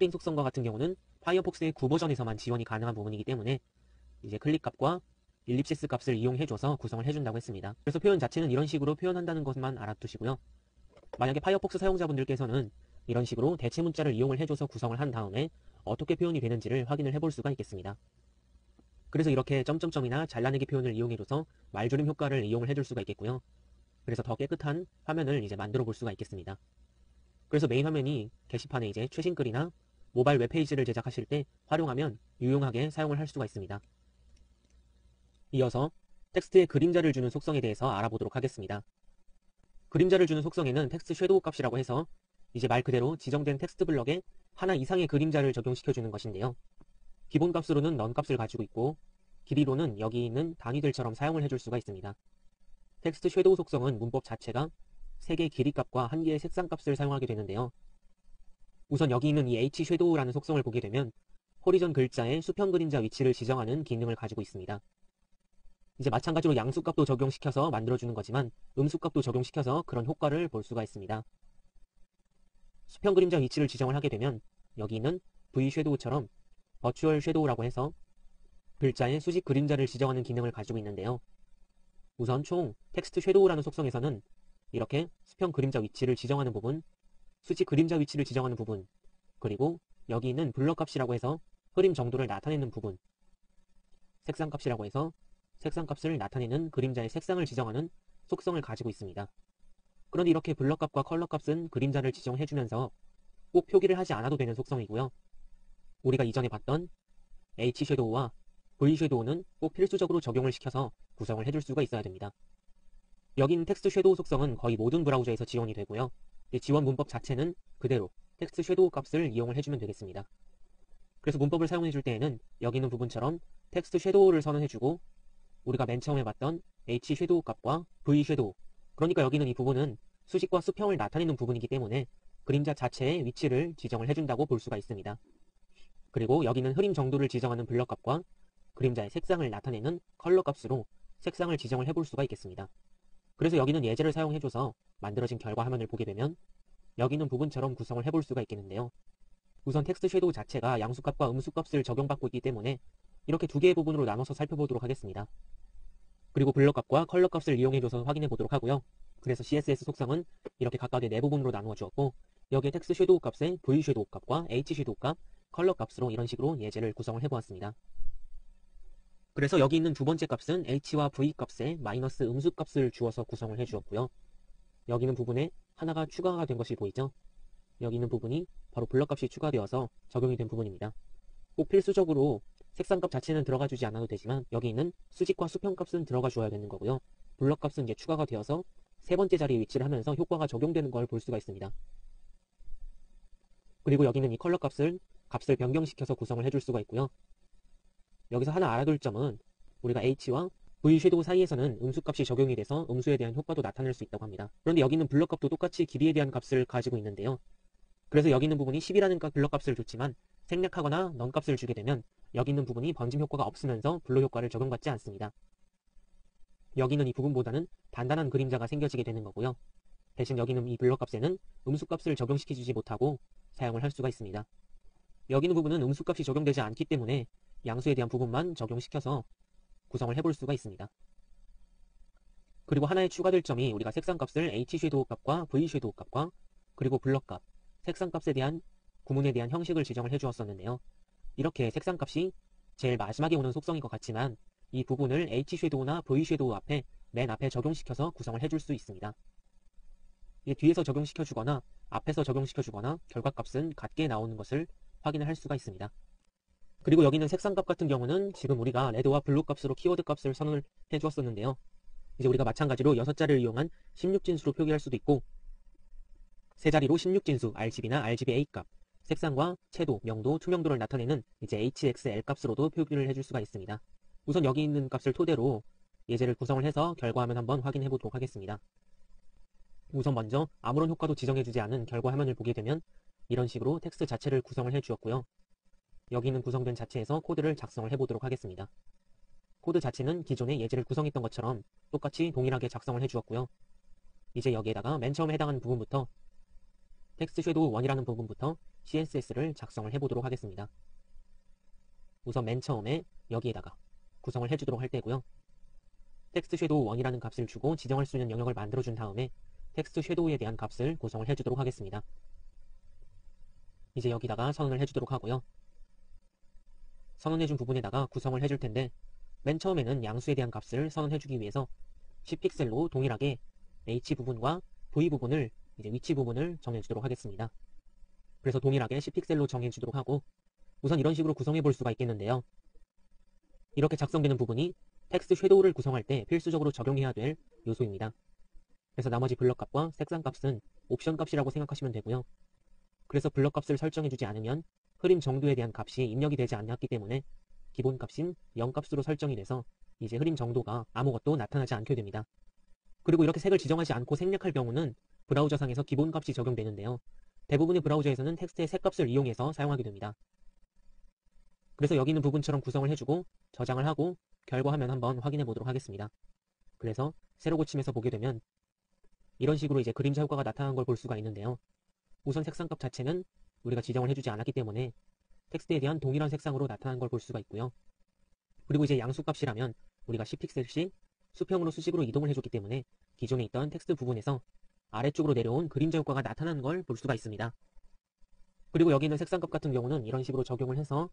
스트링 속성과 같은 경우는 파이어폭스의 9버전에서만 지원이 가능한 부분이기 때문에 이제 클릭 값과 일립시스 값을 이용해줘서 구성을 해준다고 했습니다. 그래서 표현 자체는 이런 식으로 표현한다는 것만 알아두시고요. 만약에 파이어폭스 사용자분들께서는 이런 식으로 대체 문자를 이용을 해줘서 구성을 한 다음에 어떻게 표현이 되는지를 확인을 해볼 수가 있겠습니다. 그래서 이렇게 점점점이나 잘라내기 표현을 이용해줘서 말주름 효과를 이용을 해줄 수가 있겠고요. 그래서 더 깨끗한 화면을 이제 만들어 볼 수가 있겠습니다. 그래서 메인 화면이 게시판에 이제 최신 글이나 모바일 웹페이지를 제작하실 때 활용하면 유용하게 사용을 할 수가 있습니다. 이어서 텍스트에 그림자를 주는 속성에 대해서 알아보도록 하겠습니다. 그림자를 주는 속성에는 텍스트 섀도우 값이라고 해서 이제 말 그대로 지정된 텍스트 블럭에 하나 이상의 그림자를 적용시켜주는 것인데요. 기본 값으로는 넌 값을 가지고 있고 길이로는 여기 있는 단위들처럼 사용을 해줄 수가 있습니다. 텍스트 섀도우 속성은 문법 자체가 3개의 길이 값과 1개의 색상 값을 사용하게 되는데요. 우선 여기 있는 이 H 섀도우라는 속성을 보게 되면 호리전 글자의 수평 그림자 위치를 지정하는 기능을 가지고 있습니다. 이제 마찬가지로 양수값도 적용시켜서 만들어주는 거지만 음수값도 적용시켜서 그런 효과를 볼 수가 있습니다. 수평 그림자 위치를 지정을 하게 되면 여기 있는 V 섀도우처럼 버추얼 섀도우라고 해서 글자의 수직 그림자를 지정하는 기능을 가지고 있는데요. 우선 총 텍스트 섀도우라는 속성에서는 이렇게 수평 그림자 위치를 지정하는 부분, 수직 그림자 위치를 지정하는 부분, 그리고 여기 있는 블럭 값이라고 해서 흐림 정도를 나타내는 부분, 색상 값이라고 해서 색상 값을 나타내는 그림자의 색상을 지정하는 속성을 가지고 있습니다. 그런데 이렇게 블럭 값과 컬러 값은 그림자를 지정해주면서 꼭 표기를 하지 않아도 되는 속성이고요. 우리가 이전에 봤던 H 섀도우와 V 섀도우는 꼭 필수적으로 적용을 시켜서 구성을 해줄 수가 있어야 됩니다. 여기 있는 텍스트 섀도우 속성은 거의 모든 브라우저에서 지원이 되고요. 지원 문법 자체는 그대로 텍스트 섀도우 값을 이용을 해주면 되겠습니다. 그래서 문법을 사용해줄 때에는 여기 있는 부분처럼 텍스트 섀도우를 선언해주고 우리가 맨 처음에 봤던 H 섀도우 값과 V 섀도우, 그러니까 여기는 이 부분은 수직과 수평을 나타내는 부분이기 때문에 그림자 자체의 위치를 지정을 해준다고 볼 수가 있습니다. 그리고 여기는 흐림 정도를 지정하는 블럭 값과 그림자의 색상을 나타내는 컬러 값으로 색상을 지정을 해볼 수가 있겠습니다. 그래서 여기는 예제를 사용해줘서 만들어진 결과 화면을 보게 되면 여기 있는 부분처럼 구성을 해볼 수가 있겠는데요. 우선 텍스트 섀도우 자체가 양수값과 음수값을 적용받고 있기 때문에 이렇게 두 개의 부분으로 나눠서 살펴보도록 하겠습니다. 그리고 블럭 값과 컬러 값을 이용해줘서 확인해 보도록 하고요. 그래서 CSS 속성은 이렇게 각각의 네 부분으로 나누어 주었고 여기에 텍스트 섀도우 값의 V 섀도우 값과 H 섀도우 값, 컬러 값으로 이런 식으로 예제를 구성을 해보았습니다. 그래서 여기 있는 두 번째 값은 H와 V 값에 마이너스 음수 값을 주어서 구성을 해주었고요. 여기 있는 부분에 하나가 추가가 된 것이 보이죠? 여기 있는 부분이 바로 블럭 값이 추가되어서 적용이 된 부분입니다. 꼭 필수적으로 색상 값 자체는 들어가 주지 않아도 되지만 여기 있는 수직과 수평 값은 들어가 줘야 되는 거고요. 블럭 값은 이제 추가가 되어서 세 번째 자리에 위치를 하면서 효과가 적용되는 걸 볼 수가 있습니다. 그리고 여기는 이 컬러 값을 변경시켜서 구성을 해줄 수가 있고요. 여기서 하나 알아둘 점은 우리가 H와 V 섀도우 사이에서는 음수값이 적용이 돼서 음수에 대한 효과도 나타낼 수 있다고 합니다. 그런데 여기 있는 블럭 값도 똑같이 길이에 대한 값을 가지고 있는데요. 그래서 여기 있는 부분이 10이라는 블럭 값을 줬지만 생략하거나 넌 값을 주게 되면 여기 있는 부분이 번짐 효과가 없으면서 블로 효과를 적용받지 않습니다. 여기 있는 이 부분보다는 단단한 그림자가 생겨지게 되는 거고요. 대신 여기 있는 이 블럭 값에는 음수 값을 적용시키지 못하고 사용을 할 수가 있습니다. 여기 있는 부분은 음수 값이 적용되지 않기 때문에 양수에 대한 부분만 적용시켜서 구성을 해볼 수가 있습니다. 그리고 하나의 추가될 점이 우리가 색상 값을 H 섀도우 값과 V 섀도우 값과 그리고 블럭 값, 색상 값에 대한 구문에 대한 형식을 지정을 해주었었는데요. 이렇게 색상 값이 제일 마지막에 오는 속성인 것 같지만 이 부분을 H 섀도우나 V 섀도우 앞에 맨 앞에 적용시켜서 구성을 해줄 수 있습니다. 뒤에서 적용시켜주거나 앞에서 적용시켜주거나 결과값은 같게 나오는 것을 확인을 할 수가 있습니다. 그리고 여기는 색상값 같은 경우는 지금 우리가 레드와 블루 값으로 키워드 값을 선언을 해주었었는데요. 이제 우리가 마찬가지로 6자리를 이용한 16진수로 표기할 수도 있고 세 자리로 16진수 RGB나 RGBA 값, 색상과 채도, 명도, 투명도를 나타내는 이제 HXL 값으로도 표기를 해줄 수가 있습니다. 우선 여기 있는 값을 토대로 예제를 구성을 해서 결과화면 한번 확인해 보도록 하겠습니다. 우선 먼저 아무런 효과도 지정해주지 않은 결과 화면을 보게 되면 이런 식으로 텍스트 자체를 구성을 해주었고요. 여기 있는 구성된 자체에서 코드를 작성을 해보도록 하겠습니다. 코드 자체는 기존에 예제를 구성했던 것처럼 똑같이 동일하게 작성을 해주었고요. 이제 여기에다가 맨 처음에 해당하는 부분부터 텍스트 섀도우 1이라는 부분부터 CSS를 작성을 해보도록 하겠습니다. 우선 맨 처음에 여기에다가 구성을 해주도록 할 때고요. 텍스트 섀도우 1이라는 값을 주고 지정할 수 있는 영역을 만들어준 다음에 텍스트 섀도우에 대한 값을 구성을 해주도록 하겠습니다. 이제 여기다가 선언을 해주도록 하고요. 선언해준 부분에다가 구성을 해줄 텐데 맨 처음에는 양수에 대한 값을 선언해주기 위해서 10픽셀로 동일하게 H 부분과 V 부분을 이제 위치 부분을 정해주도록 하겠습니다. 그래서 동일하게 10픽셀로 정해주도록 하고 우선 이런 식으로 구성해 볼 수가 있겠는데요. 이렇게 작성되는 부분이 텍스트 섀도우를 구성할 때 필수적으로 적용해야 될 요소입니다. 그래서 나머지 블럭 값과 색상 값은 옵션 값이라고 생각하시면 되고요. 그래서 블럭 값을 설정해주지 않으면 흐림 정도에 대한 값이 입력이 되지 않았기 때문에 기본 값인 0값으로 설정이 돼서 이제 흐림 정도가 아무것도 나타나지 않게 됩니다. 그리고 이렇게 색을 지정하지 않고 생략할 경우는 브라우저상에서 기본 값이 적용되는데요. 대부분의 브라우저에서는 텍스트의 색값을 이용해서 사용하게 됩니다. 그래서 여기 있는 부분처럼 구성을 해주고 저장을 하고 결과화면 한번 확인해 보도록 하겠습니다. 그래서 새로 고침해서 보게 되면 이런 식으로 이제 그림자 효과가 나타나는 걸 볼 수가 있는데요. 우선 색상값 자체는 우리가 지정을 해주지 않았기 때문에 텍스트에 대한 동일한 색상으로 나타나는 걸 볼 수가 있고요. 그리고 이제 양수값이라면 우리가 10픽셀씩 수평으로 수직으로 이동을 해줬기 때문에 기존에 있던 텍스트 부분에서 아래쪽으로 내려온 그림자 효과가 나타나는 걸 볼 수가 있습니다. 그리고 여기 있는 색상값 같은 경우는 이런 식으로 적용을 해서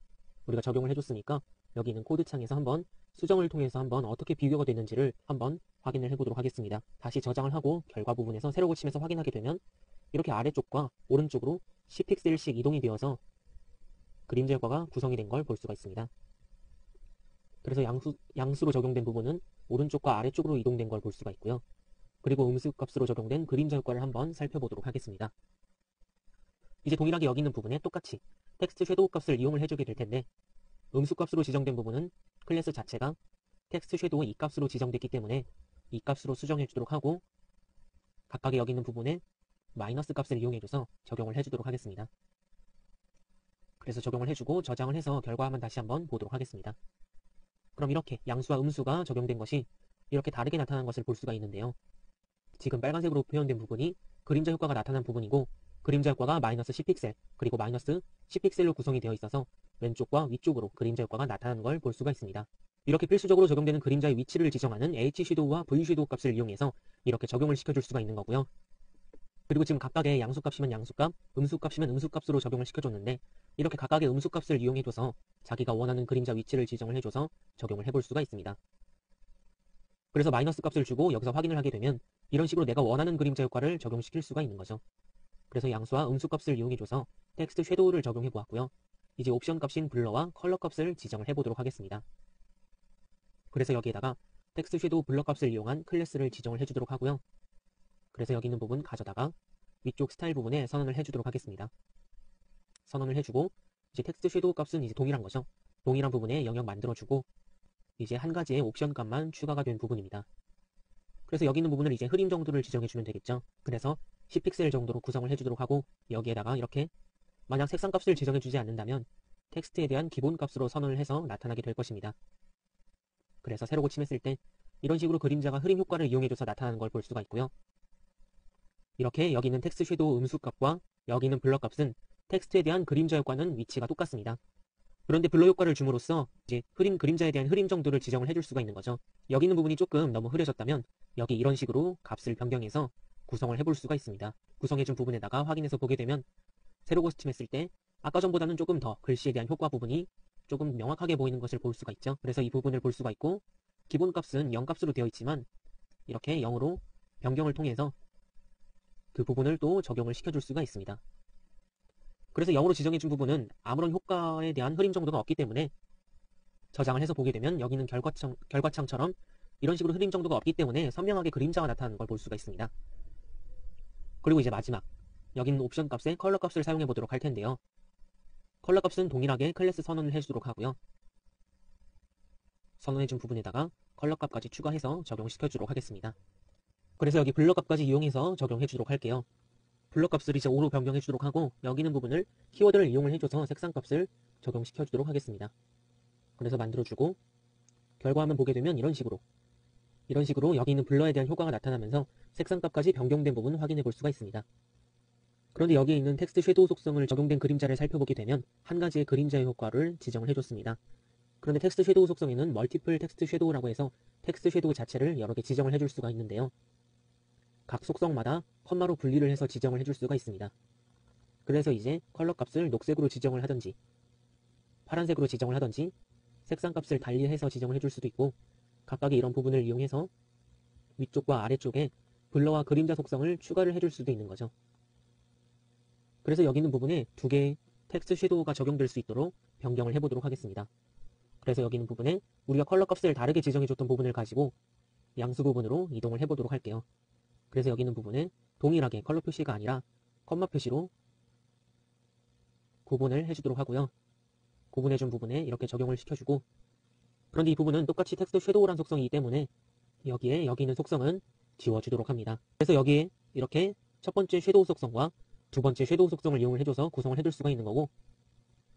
우리가 적용을 해줬으니까 여기 있는 코드창에서 한번 수정을 통해서 한번 어떻게 비교가 되는지를 한번 확인을 해보도록 하겠습니다. 다시 저장을 하고 결과 부분에서 새로 고침해서 확인하게 되면 이렇게 아래쪽과 오른쪽으로 10픽셀씩 이동이 되어서 그림자 효과가 구성이 된 걸 볼 수가 있습니다. 그래서 양수로 적용된 부분은 오른쪽과 아래쪽으로 이동된 걸 볼 수가 있고요. 그리고 음수값으로 적용된 그림자 효과를 한번 살펴보도록 하겠습니다. 이제 동일하게 여기 있는 부분에 똑같이 텍스트 섀도우 값을 이용을 해주게 될 텐데 음수값으로 지정된 부분은 클래스 자체가 텍스트 섀도우 2값으로 지정됐기 때문에 2값으로 수정해 주도록 하고 각각의 여기 있는 부분에 마이너스 값을 이용해줘서 적용을 해주도록 하겠습니다. 그래서 적용을 해주고 저장을 해서 결과만 다시 한번 보도록 하겠습니다. 그럼 이렇게 양수와 음수가 적용된 것이 이렇게 다르게 나타난 것을 볼 수가 있는데요. 지금 빨간색으로 표현된 부분이 그림자 효과가 나타난 부분이고 그림자 효과가 마이너스 10픽셀 그리고 마이너스 10픽셀로 구성이 되어 있어서 왼쪽과 위쪽으로 그림자 효과가 나타나는 걸 볼 수가 있습니다. 이렇게 필수적으로 적용되는 그림자의 위치를 지정하는 H 섀도우와 V 섀도우 값을 이용해서 이렇게 적용을 시켜줄 수가 있는 거고요. 그리고 지금 각각의 양수값이면 양수값, 음수값이면 음수값으로 적용을 시켜줬는데 이렇게 각각의 음수값을 이용해줘서 자기가 원하는 그림자 위치를 지정을 해줘서 적용을 해볼 수가 있습니다. 그래서 마이너스 값을 주고 여기서 확인을 하게 되면 이런 식으로 내가 원하는 그림자 효과를 적용시킬 수가 있는 거죠. 그래서 양수와 음수값을 이용해줘서 텍스트 섀도우를 적용해 보았고요. 이제 옵션 값인 블러와 컬러 값을 지정을 해보도록 하겠습니다. 그래서 여기에다가 텍스트 섀도우 블러 값을 이용한 클래스를 지정을 해주도록 하고요. 그래서 여기 있는 부분 가져다가 위쪽 스타일 부분에 선언을 해주도록 하겠습니다. 선언을 해주고 이제 텍스트 섀도우 값은 이제 동일한 거죠. 동일한 부분에 영역 만들어주고 이제 한 가지의 옵션 값만 추가가 된 부분입니다. 그래서 여기 있는 부분을 이제 흐림 정도를 지정해주면 되겠죠. 그래서 10픽셀 정도로 구성을 해주도록 하고 여기에다가 이렇게 만약 색상 값을 지정해주지 않는다면 텍스트에 대한 기본 값으로 선언을 해서 나타나게 될 것입니다. 그래서 새로 고침했을 때 이런 식으로 그림자가 흐림 효과를 이용해줘서 나타나는 걸 볼 수가 있고요. 이렇게 여기 있는 텍스트 섀도우 음수 값과 여기 있는 블러 값은 텍스트에 대한 그림자 효과는 위치가 똑같습니다. 그런데 블러 효과를 줌으로써 이제 그림자에 대한 흐림 정도를 지정을 해줄 수가 있는 거죠. 여기 있는 부분이 조금 너무 흐려졌다면 여기 이런 식으로 값을 변경해서 구성을 해볼 수가 있습니다. 구성해준 부분에다가 확인해서 보게 되면 새로 고침했을 때 아까 전보다는 조금 더 글씨에 대한 효과 부분이 조금 명확하게 보이는 것을 볼 수가 있죠. 그래서 이 부분을 볼 수가 있고 기본 값은 0값으로 되어 있지만 이렇게 0으로 변경을 통해서 그 부분을 또 적용을 시켜줄 수가 있습니다. 그래서 0으로 지정해준 부분은 아무런 효과에 대한 흐림 정도가 없기 때문에 저장을 해서 보게 되면 여기는 결과창처럼 이런 식으로 흐림 정도가 없기 때문에 선명하게 그림자가 나타나는 걸 볼 수가 있습니다. 그리고 이제 마지막 여기는 옵션 값에 컬러 값을 사용해 보도록 할 텐데요. 컬러 값은 동일하게 클래스 선언을 해주도록 하고요. 선언해준 부분에다가 컬러 값까지 추가해서 적용시켜주도록 하겠습니다. 그래서 여기 블러 값까지 이용해서 적용해주도록 할게요. 블러 값을 이제 5로 변경해주도록 하고 여기 있는 부분을 키워드를 이용을 해줘서 색상 값을 적용시켜주도록 하겠습니다. 그래서 만들어주고 결과화면 보게 되면 이런 식으로 여기 있는 블러에 대한 효과가 나타나면서 색상 값까지 변경된 부분 확인해 볼 수가 있습니다. 그런데 여기에 있는 텍스트 섀도우 속성을 적용된 그림자를 살펴보게 되면 한 가지의 그림자의 효과를 지정을 해줬습니다. 그런데 텍스트 섀도우 속성에는 멀티플 텍스트 섀도우라고 해서 텍스트 섀도우 자체를 여러 개 지정을 해줄 수가 있는데요. 각 속성마다 컴마로 분리를 해서 지정을 해줄 수가 있습니다. 그래서 이제 컬러 값을 녹색으로 지정을 하든지 파란색으로 지정을 하든지 색상 값을 달리해서 지정을 해줄 수도 있고 각각의 이런 부분을 이용해서 위쪽과 아래쪽에 블러와 그림자 속성을 추가를 해줄 수도 있는 거죠. 그래서 여기 있는 부분에 두 개의 텍스트 섀도우가 적용될 수 있도록 변경을 해보도록 하겠습니다. 그래서 여기 있는 부분에 우리가 컬러 값을 다르게 지정해줬던 부분을 가지고 양수 부분으로 이동을 해보도록 할게요. 그래서 여기 있는 부분에 동일하게 컬러 표시가 아니라 컴마 표시로 구분을 해주도록 하고요. 구분해준 부분에 이렇게 적용을 시켜주고, 그런데 이 부분은 똑같이 텍스트 섀도우란 속성이기 때문에 여기 있는 속성은 지워주도록 합니다. 그래서 여기에 이렇게 첫 번째 섀도우 속성과 두 번째 섀도우 속성을 이용을 해줘서 구성을 해줄 수가 있는 거고,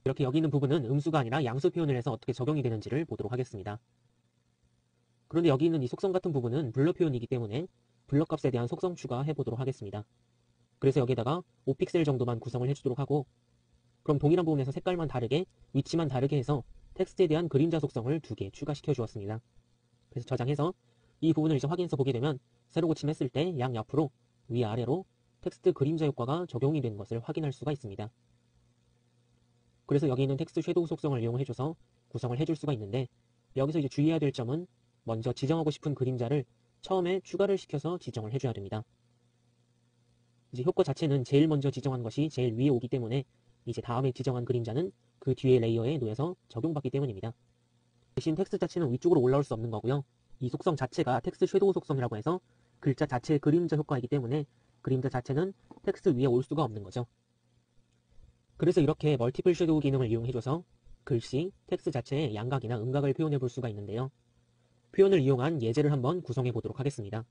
이렇게 여기 있는 부분은 음수가 아니라 양수 표현을 해서 어떻게 적용이 되는지를 보도록 하겠습니다. 그런데 여기 있는 이 속성 같은 부분은 블러 표현이기 때문에 블러 값에 대한 속성 추가해 보도록 하겠습니다. 그래서 여기에다가 5픽셀 정도만 구성을 해주도록 하고, 그럼 동일한 부분에서 색깔만 다르게 위치만 다르게 해서 텍스트에 대한 그림자 속성을 2개 추가시켜 주었습니다. 그래서 저장해서 이 부분을 이제 확인해서 보게 되면 세로 고침했을 때 양옆으로 위아래로 텍스트 그림자 효과가 적용이 된 것을 확인할 수가 있습니다. 그래서 여기 있는 텍스트 섀도우 속성을 이용해줘서 구성을 해줄 수가 있는데, 여기서 이제 주의해야 될 점은 먼저 지정하고 싶은 그림자를 처음에 추가를 시켜서 지정을 해줘야 됩니다. 이제 효과 자체는 제일 먼저 지정한 것이 제일 위에 오기 때문에 이제 다음에 지정한 그림자는 그 뒤에 레이어에 놓여서 적용받기 때문입니다. 대신 텍스트 자체는 위쪽으로 올라올 수 없는 거고요. 이 속성 자체가 텍스트 섀도우 속성이라고 해서 글자 자체의 그림자 효과이기 때문에 그림자 자체는 텍스트 위에 올 수가 없는 거죠. 그래서 이렇게 멀티플 섀도우 기능을 이용해줘서 글씨, 텍스트 자체의 양각이나 음각을 표현해 볼 수가 있는데요. 표현을 이용한 예제를 한번 구성해 보도록 하겠습니다.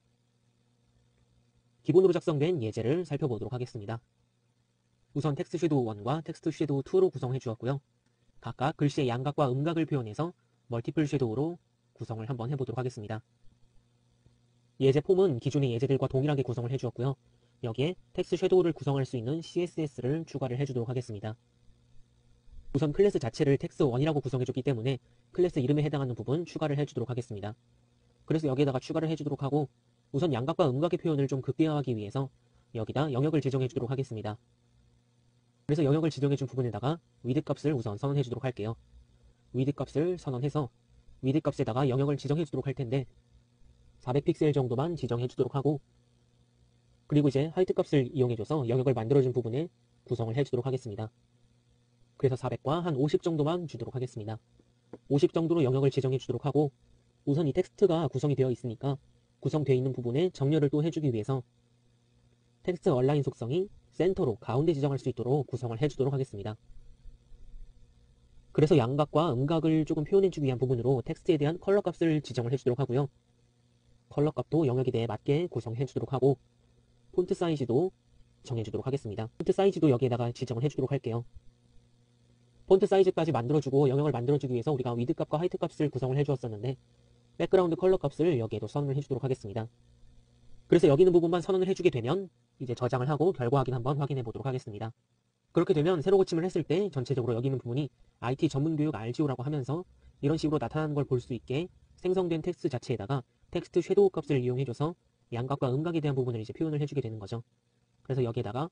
기본으로 작성된 예제를 살펴보도록 하겠습니다. 우선 텍스트 섀도우 1과 텍스트 섀도우 2로 구성해 주었고요. 각각 글씨의 양각과 음각을 표현해서 멀티플 섀도우로 구성을 한번 해보도록 하겠습니다. 예제 폼은 기존의 예제들과 동일하게 구성을 해주었고요. 여기에 텍스트 섀도우를 구성할 수 있는 CSS를 추가를 해주도록 하겠습니다. 우선 클래스 자체를 텍스트1이라고 구성해줬기 때문에 클래스 이름에 해당하는 부분 추가를 해주도록 하겠습니다. 그래서 여기에다가 추가를 해주도록 하고, 우선 양각과 음각의 표현을 좀 극대화하기 위해서 여기다 영역을 지정해주도록 하겠습니다. 그래서 영역을 지정해준 부분에다가 위드 값을 우선 선언해주도록 할게요. 위드 값을 선언해서 위드 값에다가 영역을 지정해주도록 할 텐데 400픽셀 정도만 지정해주도록 하고, 그리고 이제 하이트 값을 이용해줘서 영역을 만들어준 부분에 구성을 해주도록 하겠습니다. 그래서 400과 한 50 정도만 주도록 하겠습니다. 50 정도로 영역을 지정해주도록 하고, 우선 이 텍스트가 구성이 되어 있으니까 구성되어 있는 부분에 정렬을 또 해주기 위해서 텍스트 얼라인 속성이 센터로 가운데 지정할 수 있도록 구성을 해주도록 하겠습니다. 그래서 양각과 음각을 조금 표현해주기 위한 부분으로 텍스트에 대한 컬러 값을 지정을 해주도록 하고요. 컬러 값도 영역에 대해 맞게 구성해주도록 하고, 폰트 사이즈도 정해주도록 하겠습니다. 폰트 사이즈도 여기에다가 지정을 해주도록 할게요. 폰트 사이즈까지 만들어주고 영역을 만들어주기 위해서 우리가 위드 값과 하이트 값을 구성을 해주었었는데 백그라운드 컬러 값을 여기에도 선언을 해주도록 하겠습니다. 그래서 여기 있는 부분만 선언을 해주게 되면 이제 저장을 하고 결과 확인 한번 확인해 보도록 하겠습니다. 그렇게 되면 세로 고침을 했을 때 전체적으로 여기 있는 부분이 IT 전문교육 RGO라고 하면서 이런 식으로 나타나는 걸 볼 수 있게 생성된 텍스트 자체에다가 텍스트 섀도우 값을 이용해줘서 양각과 음각에 대한 부분을 이제 표현을 해주게 되는 거죠. 그래서 여기에다가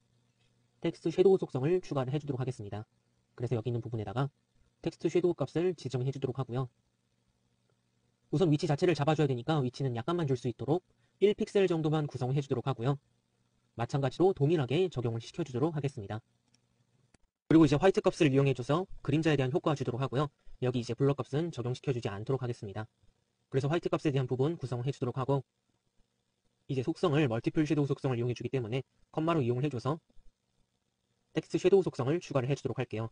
텍스트 섀도우 속성을 추가를 해주도록 하겠습니다. 그래서 여기 있는 부분에다가 텍스트 섀도우 값을 지정해 주도록 하고요. 우선 위치 자체를 잡아줘야 되니까 위치는 약간만 줄 수 있도록 1픽셀 정도만 구성해 주도록 하고요. 마찬가지로 동일하게 적용을 시켜주도록 하겠습니다. 그리고 이제 화이트 값을 이용해줘서 그림자에 대한 효과 주도록 하고요. 여기 이제 블러 값은 적용시켜주지 않도록 하겠습니다. 그래서 화이트 값에 대한 부분 구성해 주도록 하고, 이제 속성을 멀티플 섀도우 속성을 이용해주기 때문에 컴마로 이용을 해줘서 텍스트 섀도우 속성을 추가를 해주도록 할게요.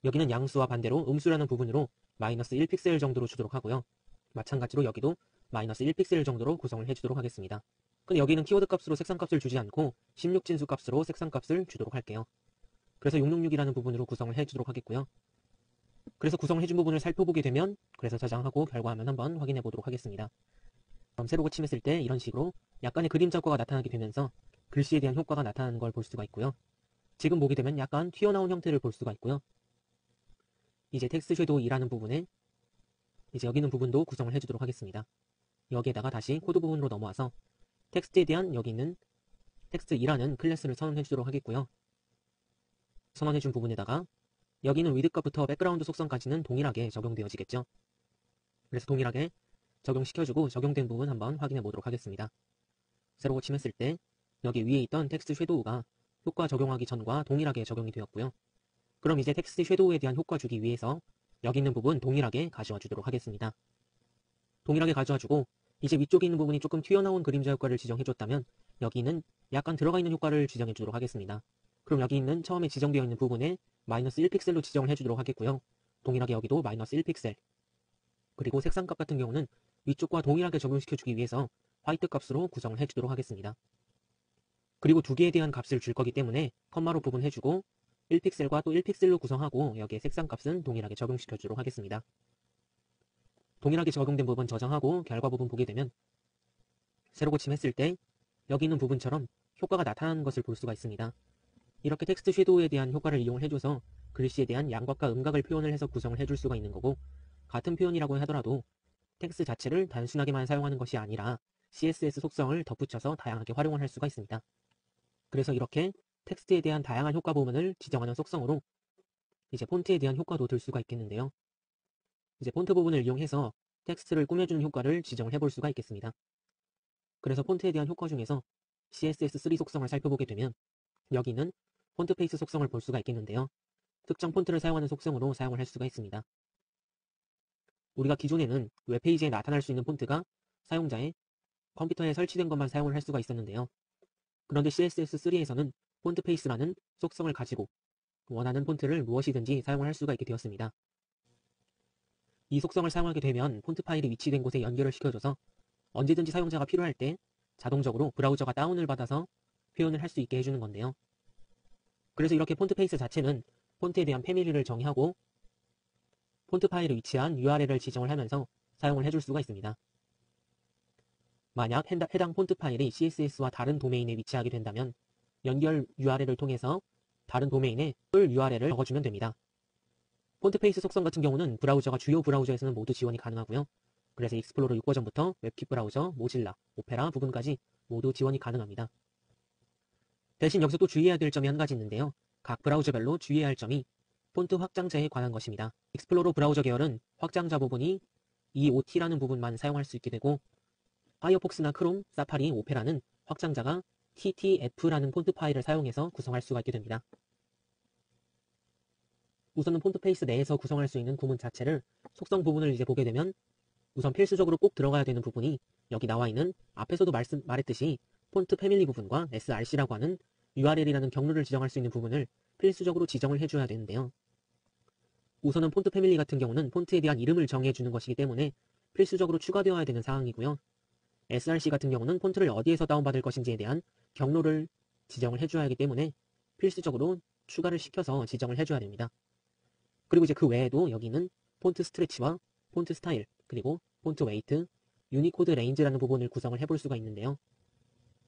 여기는 양수와 반대로 음수라는 부분으로 마이너스 1픽셀 정도로 주도록 하고요. 마찬가지로 여기도 마이너스 1픽셀 정도로 구성을 해주도록 하겠습니다. 근데 여기는 키워드 값으로 색상 값을 주지 않고 16진수 값으로 색상 값을 주도록 할게요. 그래서 666이라는 부분으로 구성을 해주도록 하겠고요. 그래서 구성을 해준 부분을 살펴보게 되면 그래서 저장하고 결과화면 한번 확인해 보도록 하겠습니다. 그럼 세로 고침했을 때 이런 식으로 약간의 그림자 효과가 나타나게 되면서 글씨에 대한 효과가 나타나는 걸 볼 수가 있고요. 지금 보게 되면 약간 튀어나온 형태를 볼 수가 있고요. 이제 텍스트 섀도우 2라는 부분에 이제 여기 있는 부분도 구성을 해주도록 하겠습니다. 여기에다가 다시 코드 부분으로 넘어와서 텍스트에 대한 여기 있는 텍스트 2라는 클래스를 선언해 주도록 하겠고요. 선언해 준 부분에다가 여기는 위드값부터 백그라운드 속성까지는 동일하게 적용되어지겠죠. 그래서 동일하게 적용시켜주고 적용된 부분 한번 확인해 보도록 하겠습니다. 새로 고침했을 때 여기 위에 있던 텍스트 섀도우가 효과 적용하기 전과 동일하게 적용이 되었고요. 그럼 이제 텍스트 섀도우에 대한 효과 주기 위해서 여기 있는 부분 동일하게 가져와 주도록 하겠습니다. 동일하게 가져와 주고 이제 위쪽에 있는 부분이 조금 튀어나온 그림자 효과를 지정해 줬다면 여기는 약간 들어가 있는 효과를 지정해 주도록 하겠습니다. 그럼 여기 있는 처음에 지정되어 있는 부분에 마이너스 1픽셀로 지정을 해주도록 하겠고요. 동일하게 여기도 마이너스 1픽셀. 그리고 색상값 같은 경우는 위쪽과 동일하게 적용시켜주기 위해서 화이트 값으로 구성을 해주도록 하겠습니다. 그리고 두 개에 대한 값을 줄 거기 때문에 컴마로 부분해주고 1픽셀과 또 1픽셀로 구성하고 여기에 색상값은 동일하게 적용시켜주도록 하겠습니다. 동일하게 적용된 부분 저장하고 결과 부분 보게 되면 새로 고침했을 때 여기 있는 부분처럼 효과가 나타나는 것을 볼 수가 있습니다. 이렇게 텍스트 섀도우에 대한 효과를 이용을 해줘서 글씨에 대한 양각과 음각을 표현을 해서 구성을 해줄 수가 있는 거고, 같은 표현이라고 하더라도 텍스트 자체를 단순하게만 사용하는 것이 아니라 CSS 속성을 덧붙여서 다양하게 활용을 할 수가 있습니다. 그래서 이렇게 텍스트에 대한 다양한 효과 부분을 지정하는 속성으로 이제 폰트에 대한 효과도 들 수가 있겠는데요. 이제 폰트 부분을 이용해서 텍스트를 꾸며주는 효과를 지정을 해볼 수가 있겠습니다. 그래서 폰트에 대한 효과 중에서 CSS3 속성을 살펴보게 되면 여기는 폰트 페이스 속성을 볼 수가 있겠는데요. 특정 폰트를 사용하는 속성으로 사용을 할 수가 있습니다. 우리가 기존에는 웹페이지에 나타날 수 있는 폰트가 사용자의 컴퓨터에 설치된 것만 사용을 할 수가 있었는데요. 그런데 CSS3에서는 폰트 페이스라는 속성을 가지고 원하는 폰트를 무엇이든지 사용을 할 수가 있게 되었습니다. 이 속성을 사용하게 되면 폰트 파일이 위치된 곳에 연결을 시켜줘서 언제든지 사용자가 필요할 때 자동적으로 브라우저가 다운을 받아서 표현을 할 수 있게 해주는 건데요. 그래서 이렇게 폰트 페이스 자체는 폰트에 대한 패밀리를 정의하고 폰트 파일에 위치한 URL을 지정을 하면서 사용을 해줄 수가 있습니다. 만약 해당 폰트 파일이 CSS와 다른 도메인에 위치하게 된다면 연결 URL을 통해서 다른 도메인에 풀 URL을 적어주면 됩니다. 폰트 페이스 속성 같은 경우는 브라우저가 주요 브라우저에서는 모두 지원이 가능하고요. 그래서 익스플로러 6 버전부터 웹킷 브라우저, 모질라, 오페라 부분까지 모두 지원이 가능합니다. 대신 여기서 또 주의해야 될 점이 한 가지 있는데요. 각 브라우저별로 주의해야 할 점이 폰트 확장자에 관한 것입니다. 익스플로러 브라우저 계열은 확장자 부분이 EOT라는 부분만 사용할 수 있게 되고, 파이어폭스나 크롬, 사파리, 오페라는 확장자가 TTF라는 폰트 파일을 사용해서 구성할 수가 있게 됩니다. 우선은 폰트 페이스 내에서 구성할 수 있는 구문 자체를 속성 부분을 이제 보게 되면 우선 필수적으로 꼭 들어가야 되는 부분이 여기 나와 있는 앞에서도 말했듯이 폰트 패밀리 부분과 src라고 하는 URL이라는 경로를 지정할 수 있는 부분을 필수적으로 지정을 해줘야 되는데요. 우선은 폰트 패밀리 같은 경우는 폰트에 대한 이름을 정해주는 것이기 때문에 필수적으로 추가되어야 되는 사항이고요. src 같은 경우는 폰트를 어디에서 다운받을 것인지에 대한 경로를 지정을 해줘야 하기 때문에 필수적으로 추가를 시켜서 지정을 해줘야 됩니다. 그리고 이제 그 외에도 여기는 폰트 스트레치와 폰트 스타일, 그리고 폰트 웨이트, 유니코드 레인지라는 부분을 구성을 해볼 수가 있는데요.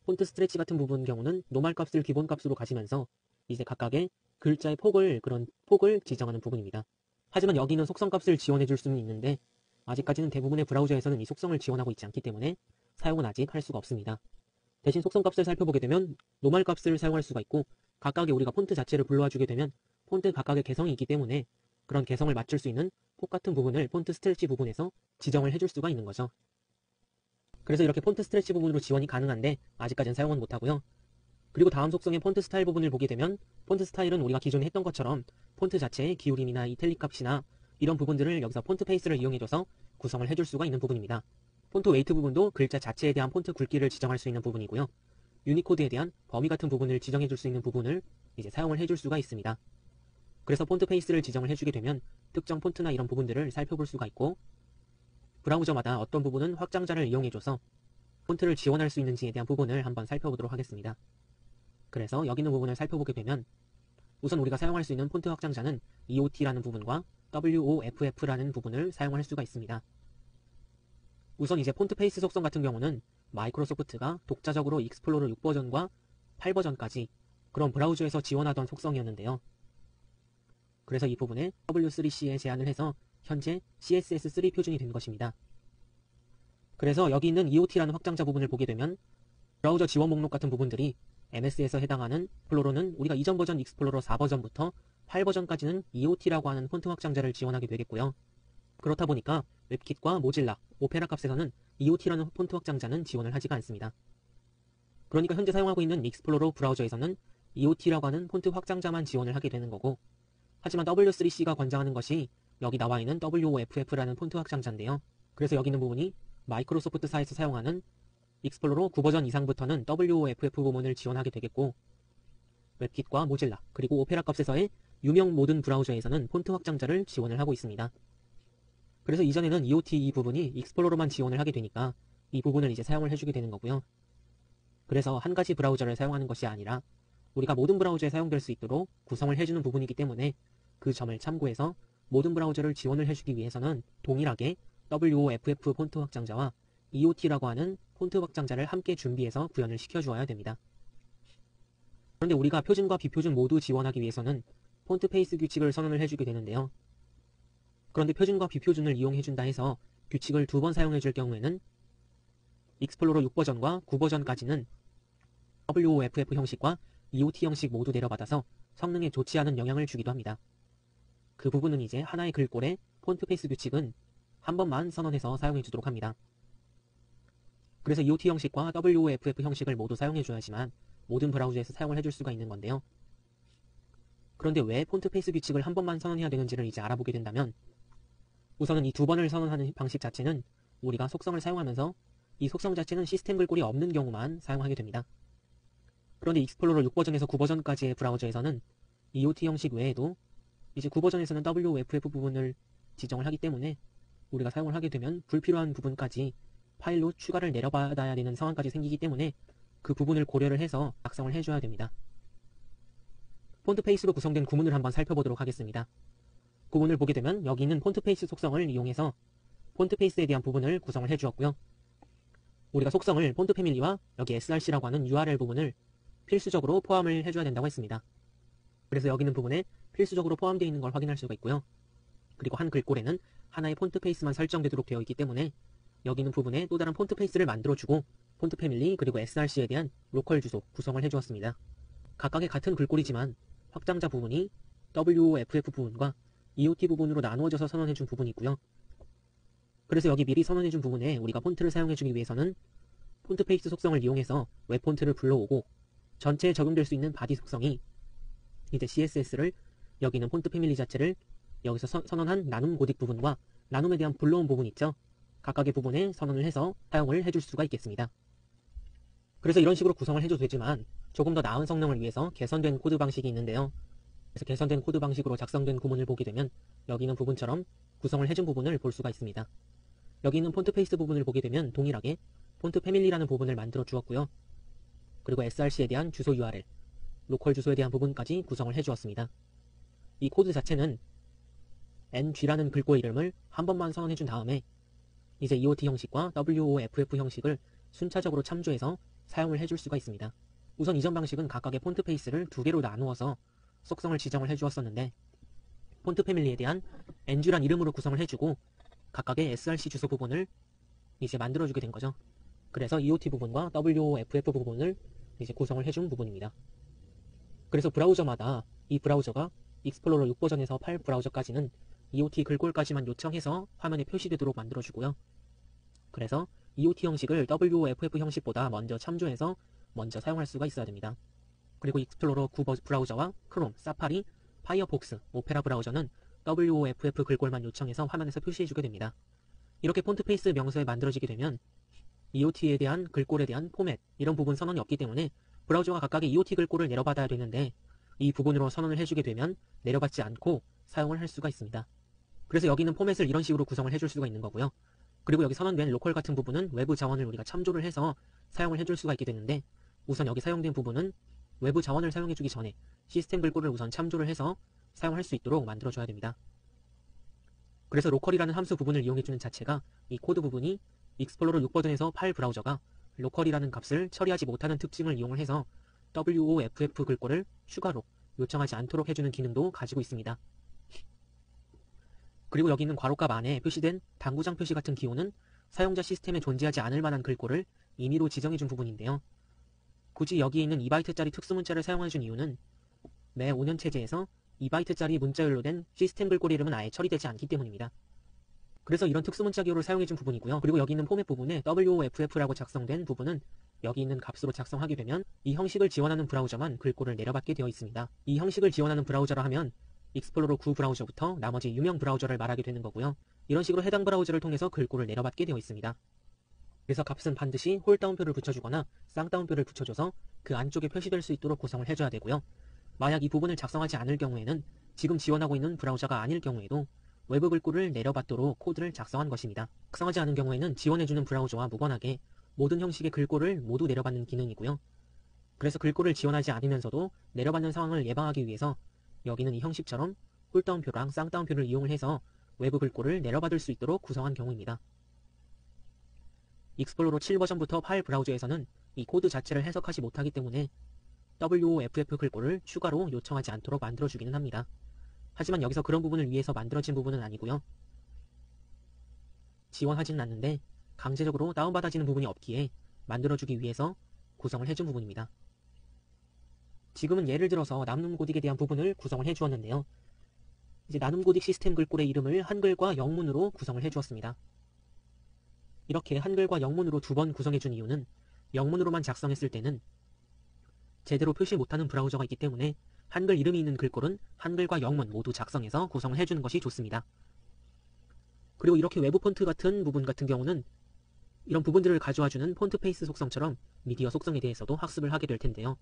폰트 스트레치 같은 부분 경우는 노멀 값을 기본 값으로 가지면서 이제 각각의 글자의 그런 폭을 지정하는 부분입니다. 하지만 여기는 속성 값을 지원해 줄 수는 있는데 아직까지는 대부분의 브라우저에서는 이 속성을 지원하고 있지 않기 때문에 사용은 아직 할 수가 없습니다. 대신 속성 값을 살펴보게 되면 노멀 값을 사용할 수가 있고, 각각의 우리가 폰트 자체를 불러와 주게 되면 폰트 각각의 개성이 있기 때문에 그런 개성을 맞출 수 있는 폭 같은 부분을 폰트 스트레치 부분에서 지정을 해줄 수가 있는 거죠. 그래서 이렇게 폰트 스트레치 부분으로 지원이 가능한데 아직까지는 사용은 못하고요. 그리고 다음 속성의 폰트 스타일 부분을 보게 되면 폰트 스타일은 우리가 기존에 했던 것처럼 폰트 자체의 기울임이나 이탈릭 값이나 이런 부분들을 여기서 폰트 페이스를 이용해줘서 구성을 해줄 수가 있는 부분입니다. 폰트 웨이트 부분도 글자 자체에 대한 폰트 굵기를 지정할 수 있는 부분이고요. 유니코드에 대한 범위 같은 부분을 지정해줄 수 있는 부분을 이제 사용을 해줄 수가 있습니다. 그래서 폰트 페이스를 지정을 해주게 되면 특정 폰트나 이런 부분들을 살펴볼 수가 있고, 브라우저마다 어떤 부분은 확장자를 이용해줘서 폰트를 지원할 수 있는지에 대한 부분을 한번 살펴보도록 하겠습니다. 그래서 여기 있는 부분을 살펴보게 되면 우선 우리가 사용할 수 있는 폰트 확장자는 EOT라는 부분과 WOFF라는 부분을 사용할 수가 있습니다. 우선 이제 폰트 페이스 속성 같은 경우는 마이크로소프트가 독자적으로 익스플로러 6 버전과 8 버전까지 그런 브라우저에서 지원하던 속성이었는데요. 그래서 이 부분에 W3C에 제한을 해서 현재 CSS3 표준이 된 것입니다. 그래서 여기 있는 EOT라는 확장자 부분을 보게 되면 브라우저 지원 목록 같은 부분들이 MS에서 해당하는 익스플로러는 우리가 이전 버전 익스플로러 4버전부터 8버전까지는 EOT라고 하는 폰트 확장자를 지원하게 되겠고요. 그렇다 보니까 웹킷과 모질라, 오페라 값에서는 EOT라는 폰트 확장자는 지원을 하지가 않습니다. 그러니까 현재 사용하고 있는 익스플로러 브라우저에서는 EOT라고 하는 폰트 확장자만 지원을 하게 되는 거고, 하지만 W3C가 권장하는 것이 여기 나와 있는 WOFF라는 폰트 확장자인데요. 그래서 여기 있는 부분이 마이크로소프트사에서 사용하는 익스플로러 9버전 이상부터는 WOFF 부분을 지원하게 되겠고, 웹킷과 모질라, 그리고 오페라 값에서의 유명 모든 브라우저에서는 폰트 확장자를 지원을 하고 있습니다. 그래서 이전에는 EOT 이 부분이 익스플로러만 지원을 하게 되니까 이 부분을 이제 사용을 해주게 되는 거고요. 그래서 한 가지 브라우저를 사용하는 것이 아니라 우리가 모든 브라우저에 사용될 수 있도록 구성을 해주는 부분이기 때문에 그 점을 참고해서 모든 브라우저를 지원을 해주기 위해서는 동일하게 WOFF 폰트 확장자와 EOT라고 하는 폰트 확장자를 함께 준비해서 구현을 시켜주어야 됩니다. 그런데 우리가 표준과 비표준 모두 지원하기 위해서는 폰트 페이스 규칙을 선언을 해주게 되는데요. 그런데 표준과 비표준을 이용해준다 해서 규칙을 2번 사용해줄 경우에는 익스플로러 6버전과 9버전까지는 WOFF 형식과 EOT 형식 모두 내려받아서 성능에 좋지 않은 영향을 주기도 합니다. 그 부분은 이제 하나의 글꼴에 폰트 페이스 규칙은 한 번만 선언해서 사용해주도록 합니다. 그래서 EOT 형식과 WOFF 형식을 모두 사용해줘야지만 모든 브라우저에서 사용을 해줄 수가 있는 건데요. 그런데 왜 폰트 페이스 규칙을 한 번만 선언해야 되는지를 이제 알아보게 된다면, 우선은 이 2번을 선언하는 방식 자체는 우리가 속성을 사용하면서 이 속성 자체는 시스템 글꼴이 없는 경우만 사용하게 됩니다. 그런데 익스플로러 6버전에서 9버전까지의 브라우저에서는 EOT 형식 외에도 이제 9버전에서는 WOFF 부분을 지정을 하기 때문에 우리가 사용을 하게 되면 불필요한 부분까지 파일로 추가를 내려받아야 되는 상황까지 생기기 때문에 그 부분을 고려를 해서 작성을 해줘야 됩니다. 폰트 페이스로 구성된 구문을 한번 살펴보도록 하겠습니다. 구문을 보게 되면 여기 있는 폰트 페이스 속성을 이용해서 폰트 페이스에 대한 부분을 구성을 해주었고요. 우리가 속성을 폰트 패밀리와 여기 src라고 하는 URL 부분을 필수적으로 포함을 해줘야 된다고 했습니다. 그래서 여기 있는 부분에 필수적으로 포함되어 있는 걸 확인할 수가 있고요. 그리고 한 글꼴에는 하나의 폰트 페이스만 설정되도록 되어 있기 때문에 여기 있는 부분에 또 다른 폰트 페이스를 만들어주고 폰트 패밀리 그리고 src에 대한 로컬 주소 구성을 해주었습니다. 각각의 같은 글꼴이지만 확장자 부분이 WOFF 부분과 EOT 부분으로 나누어져서 선언해준 부분이 있고요. 그래서 여기 미리 선언해준 부분에 우리가 폰트를 사용해주기 위해서는 폰트 페이스 속성을 이용해서 웹 폰트를 불러오고 전체에 적용될 수 있는 바디 속성이 이제 CSS를 여기 있는 폰트 패밀리 자체를 여기서 선언한 나눔 고딕 부분과 나눔에 대한 불러온 부분 있죠. 각각의 부분에 선언을 해서 사용을 해줄 수가 있겠습니다. 그래서 이런 식으로 구성을 해줘도 되지만 조금 더 나은 성능을 위해서 개선된 코드 방식이 있는데요. 그래서 개선된 코드 방식으로 작성된 구문을 보게 되면 여기 있는 부분처럼 구성을 해준 부분을 볼 수가 있습니다. 여기 있는 폰트 페이스 부분을 보게 되면 동일하게 폰트 패밀리라는 부분을 만들어 주었고요. 그리고 src에 대한 주소 URL, 로컬 주소에 대한 부분까지 구성을 해주었습니다. 이 코드 자체는 ng라는 글꼴 이름을 한 번만 선언해준 다음에 이제 EOT 형식과 WOFF 형식을 순차적으로 참조해서 사용을 해줄 수가 있습니다. 우선 이전 방식은 각각의 폰트 페이스를 2개로 나누어서 속성을 지정을 해주었었는데 폰트 패밀리에 대한 ng란 이름으로 구성을 해주고 각각의 src 주소 부분을 이제 만들어주게 된 거죠. 그래서 EOT 부분과 WOFF 부분을 이제 구성을 해준 부분입니다. 그래서 브라우저마다 이 브라우저가 익스플로러 6버전에서 8 브라우저까지는 EOT 글꼴까지만 요청해서 화면에 표시되도록 만들어주고요. 그래서 EOT 형식을 WOFF 형식보다 먼저 참조해서 먼저 사용할 수가 있어야 됩니다. 그리고 익스플로러 9 브라우저와 크롬, 사파리, 파이어폭스, 오페라 브라우저는 WOFF 글꼴만 요청해서 화면에서 표시해주게 됩니다. 이렇게 폰트 페이스 명서에 만들어지게 되면 EOT에 대한 글꼴에 대한 포맷 이런 부분 선언이 없기 때문에 브라우저가 각각의 EOT 글꼴을 내려받아야 되는데 이 부분으로 선언을 해주게 되면 내려받지 않고 사용을 할 수가 있습니다. 그래서 여기 있는 포맷을 이런 식으로 구성을 해줄 수가 있는 거고요. 그리고 여기 선언된 로컬 같은 부분은 외부 자원을 우리가 참조를 해서 사용을 해줄 수가 있게 되는데 우선 여기 사용된 부분은 외부 자원을 사용해주기 전에 시스템 글꼴을 우선 참조를 해서 사용할 수 있도록 만들어줘야 됩니다. 그래서 로컬이라는 함수 부분을 이용해주는 자체가 이 코드 부분이 익스플로러 6버전에서 8 브라우저가 로컬이라는 값을 처리하지 못하는 특징을 이용을 해서 WOFF 글꼴을 추가로 요청하지 않도록 해주는 기능도 가지고 있습니다. 그리고 여기 있는 괄호값 안에 표시된 당구장 표시 같은 기호는 사용자 시스템에 존재하지 않을 만한 글꼴을 임의로 지정해준 부분인데요. 굳이 여기에 있는 2바이트짜리 특수문자를 사용해준 이유는 매 5년 체제에서 2바이트짜리 문자열로 된 시스템 글꼴 이름은 아예 처리되지 않기 때문입니다. 그래서 이런 특수문자 기호를 사용해준 부분이고요. 그리고 여기 있는 포맷 부분에 WOFF라고 작성된 부분은 여기 있는 값으로 작성하게 되면 이 형식을 지원하는 브라우저만 글꼴을 내려받게 되어 있습니다. 이 형식을 지원하는 브라우저라 하면 익스플로러 9 브라우저부터 나머지 유명 브라우저를 말하게 되는 거고요. 이런 식으로 해당 브라우저를 통해서 글꼴을 내려받게 되어 있습니다. 그래서 값은 반드시 홀다운표를 붙여주거나 쌍따옴표를 붙여줘서 그 안쪽에 표시될 수 있도록 구성을 해줘야 되고요. 만약 이 부분을 작성하지 않을 경우에는 지금 지원하고 있는 브라우저가 아닐 경우에도 외부 글꼴을 내려받도록 코드를 작성한 것입니다. 작성하지 않은 경우에는 지원해주는 브라우저와 무관하게 모든 형식의 글꼴을 모두 내려받는 기능이고요. 그래서 글꼴을 지원하지 않으면서도 내려받는 상황을 예방하기 위해서 여기는 이 형식처럼 홀다운표랑 쌍따옴표를 이용을 해서 외부 글꼴을 내려받을 수 있도록 구성한 경우입니다. 익스플로러 7 버전부터 파일 브라우저에서는 이 코드 자체를 해석하지 못하기 때문에 WOFF 글꼴을 추가로 요청하지 않도록 만들어주기는 합니다. 하지만 여기서 그런 부분을 위해서 만들어진 부분은 아니고요. 지원하지는 않는데 강제적으로 다운받아지는 부분이 없기에 만들어주기 위해서 구성을 해준 부분입니다. 지금은 예를 들어서 나눔 고딕에 대한 부분을 구성을 해주었는데요. 이제 나눔 고딕 시스템 글꼴의 이름을 한글과 영문으로 구성을 해주었습니다. 이렇게 한글과 영문으로 두 번 구성해준 이유는 영문으로만 작성했을 때는 제대로 표시 못하는 브라우저가 있기 때문에 한글 이름이 있는 글꼴은 한글과 영문 모두 작성해서 구성을 해주는 것이 좋습니다. 그리고 이렇게 외부 폰트 같은 부분 같은 경우는 이런 부분들을 가져와주는 폰트 페이스 속성처럼 미디어 속성에 대해서도 학습을 하게 될 텐데요.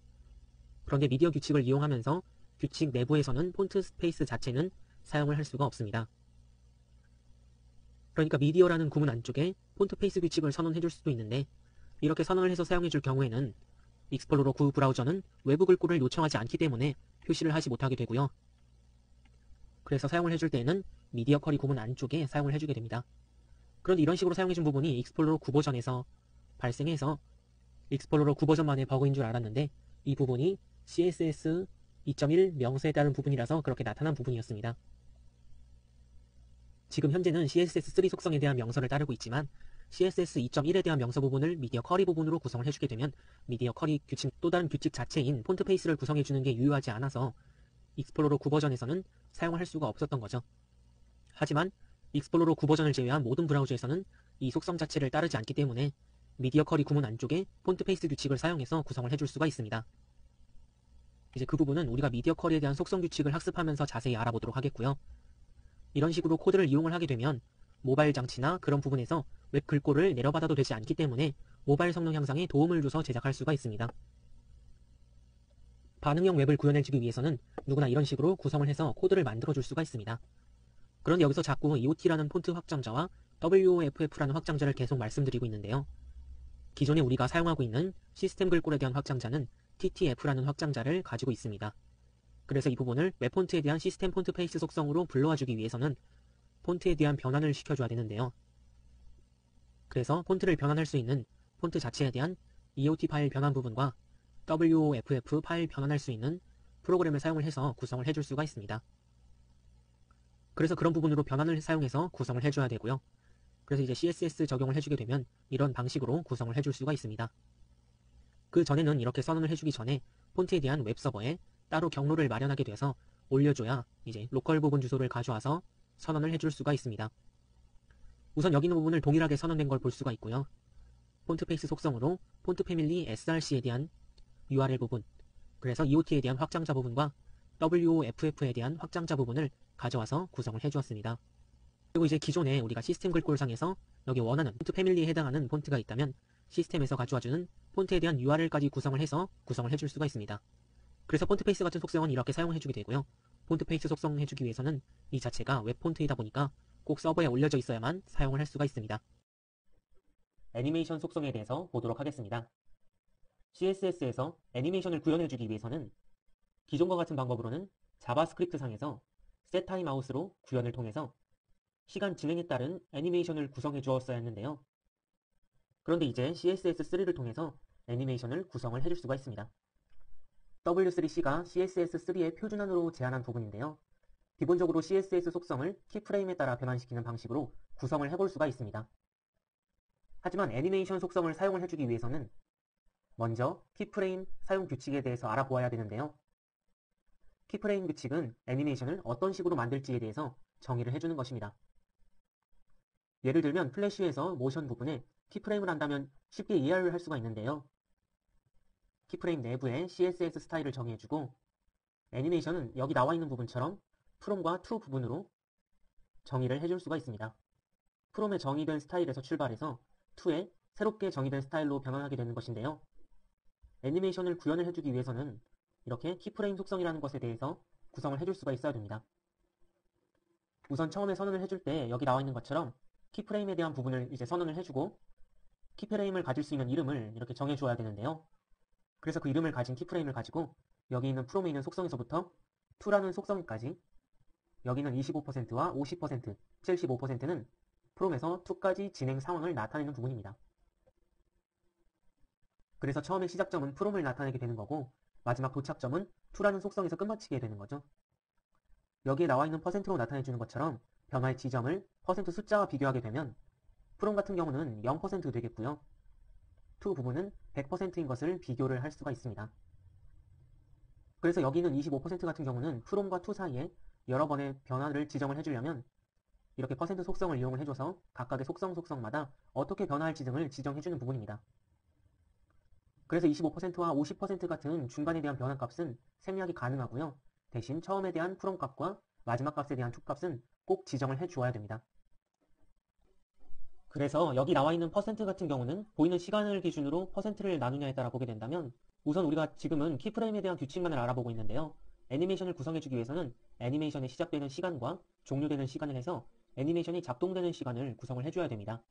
그런데 미디어 규칙을 이용하면서 규칙 내부에서는 폰트 스페이스 자체는 사용을 할 수가 없습니다. 그러니까 미디어라는 구문 안쪽에 폰트 페이스 규칙을 선언해 줄 수도 있는데 이렇게 선언을 해서 사용해 줄 경우에는 익스플로러 9 브라우저는 외부 글꼴을 요청하지 않기 때문에 표시를 하지 못하게 되고요. 그래서 사용을 해줄 때에는 미디어 쿼리 구문 안쪽에 사용을 해주게 됩니다. 그런데 이런 식으로 사용해준 부분이 익스플로러 9 버전에서 발생해서 익스플로러 9 버전만의 버그인 줄 알았는데 이 부분이 CSS 2.1 명세에 따른 부분이라서 그렇게 나타난 부분이었습니다. 지금 현재는 CSS3 속성에 대한 명서를 따르고 있지만 CSS 2.1에 대한 명서 부분을 미디어 쿼리 부분으로 구성을 해주게 되면 미디어 쿼리 규칙 또 다른 규칙 자체인 폰트 페이스를 구성해주는 게 유효하지 않아서 익스플로러 9 버전에서는 사용을 할 수가 없었던 거죠. 하지만 익스플로러 9 버전을 제외한 모든 브라우저에서는 이 속성 자체를 따르지 않기 때문에 미디어 쿼리 구문 안쪽에 폰트 페이스 규칙을 사용해서 구성을 해줄 수가 있습니다. 이제 그 부분은 우리가 미디어 쿼리에 대한 속성 규칙을 학습하면서 자세히 알아보도록 하겠고요. 이런 식으로 코드를 이용을 하게 되면 모바일 장치나 그런 부분에서 웹 글꼴을 내려받아도 되지 않기 때문에 모바일 성능 향상에 도움을 줘서 제작할 수가 있습니다. 반응형 웹을 구현해주기 위해서는 누구나 이런 식으로 구성을 해서 코드를 만들어줄 수가 있습니다. 그런데 여기서 자꾸 EOT라는 폰트 확장자와 WOFF라는 확장자를 계속 말씀드리고 있는데요. 기존에 우리가 사용하고 있는 시스템 글꼴에 대한 확장자는 TTF라는 확장자를 가지고 있습니다. 그래서 이 부분을 웹 폰트에 대한 시스템 폰트 페이스 속성으로 불러와주기 위해서는 폰트에 대한 변환을 시켜줘야 되는데요. 그래서 폰트를 변환할 수 있는 폰트 자체에 대한 EOT 파일 변환 부분과 WOFF 파일 변환할 수 있는 프로그램을 사용을 해서 구성을 해줄 수가 있습니다. 그래서 그런 부분으로 변환을 사용해서 구성을 해줘야 되고요. 그래서 이제 CSS 적용을 해주게 되면 이런 방식으로 구성을 해줄 수가 있습니다. 그 전에는 이렇게 선언을 해주기 전에 폰트에 대한 웹서버에 따로 경로를 마련하게 돼서 올려줘야 이제 로컬 부분 주소를 가져와서 선언을 해줄 수가 있습니다. 우선 여기 있는 부분을 동일하게 선언된 걸 볼 수가 있고요. 폰트 페이스 속성으로 폰트 패밀리 src에 대한 URL 부분, 그래서 EOT에 대한 확장자 부분과 WOFF에 대한 확장자 부분을 가져와서 구성을 해주었습니다. 그리고 이제 기존에 우리가 시스템 글꼴상에서 여기 원하는 폰트 패밀리에 해당하는 폰트가 있다면 시스템에서 가져와주는 폰트에 대한 URL까지 구성을 해서 구성을 해줄 수가 있습니다. 그래서 폰트 페이스 같은 속성은 이렇게 사용해주게 되고요. 폰트 페이스 속성 해주기 위해서는 이 자체가 웹 폰트이다 보니까 꼭 서버에 올려져 있어야만 사용을 할 수가 있습니다. 애니메이션 속성에 대해서 보도록 하겠습니다. CSS에서 애니메이션을 구현해주기 위해서는 기존과 같은 방법으로는 자바스크립트 상에서 setTimeout로 구현을 통해서 시간 진행에 따른 애니메이션을 구성해 주었어야 했는데요. 그런데 이제 CSS3를 통해서 애니메이션을 구성을 해줄 수가 있습니다. W3C가 CSS3의 표준안으로 제한한 부분인데요. 기본적으로 CSS 속성을 키프레임에 따라 변환시키는 방식으로 구성을 해볼 수가 있습니다. 하지만 애니메이션 속성을 사용을 해주기 위해서는 먼저 키프레임 사용 규칙에 대해서 알아보아야 되는데요. 키프레임 규칙은 애니메이션을 어떤 식으로 만들지에 대해서 정의를 해주는 것입니다. 예를 들면 플래시에서 모션 부분에 키프레임을 한다면 쉽게 이해를 할 수가 있는데요. 키프레임 내부에 CSS 스타일을 정의해주고 애니메이션은 여기 나와 있는 부분처럼 프롬과 투 부분으로 정의를 해줄 수가 있습니다. 프롬에 정의된 스타일에서 출발해서 투에 새롭게 정의된 스타일로 변환하게 되는 것인데요. 애니메이션을 구현을 해주기 위해서는 이렇게 키프레임 속성이라는 것에 대해서 구성을 해줄 수가 있어야 됩니다. 우선 처음에 선언을 해줄 때 여기 나와 있는 것처럼 키프레임에 대한 부분을 이제 선언을 해주고 키프레임을 가질 수 있는 이름을 이렇게 정해주어야 되는데요. 그래서 그 이름을 가진 키프레임을 가지고 여기 있는 프롬에 있는 속성에서부터 to라는 속성까지 여기는 25%와 50%, 75%는 프롬에서 to까지 진행 상황을 나타내는 부분입니다. 그래서 처음에 시작점은 프롬을 나타내게 되는 거고 마지막 도착점은 to라는 속성에서 끝마치게 되는 거죠. 여기에 나와 있는 %로 나타내주는 것처럼 변화의 지점을 % 숫자와 비교하게 되면 프롬 같은 경우는 0% 되겠고요. to 부분은 100%인 것을 비교를 할 수가 있습니다. 그래서 여기는 25% 같은 경우는 프롬과 to 사이에 여러 번의 변화를 지정을 해주려면 이렇게 % 속성을 이용을 해줘서 각각의 속성마다 어떻게 변화할지 등을 지정해주는 부분입니다. 그래서 25%와 50% 같은 중간에 대한 변화 값은 생략이 가능하고요. 대신 처음에 대한 프롬 값과 마지막 값에 대한 to 값은 꼭 지정을 해주어야 됩니다. 그래서 여기 나와 있는 % 같은 경우는 보이는 시간을 기준으로 %를 나누냐에 따라 보게 된다면 우선 우리가 지금은 키프레임에 대한 규칙만을 알아보고 있는데요. 애니메이션을 구성해주기 위해서는 애니메이션이 시작되는 시간과 종료되는 시간을 해서 애니메이션이 작동되는 시간을 구성을 해줘야 됩니다.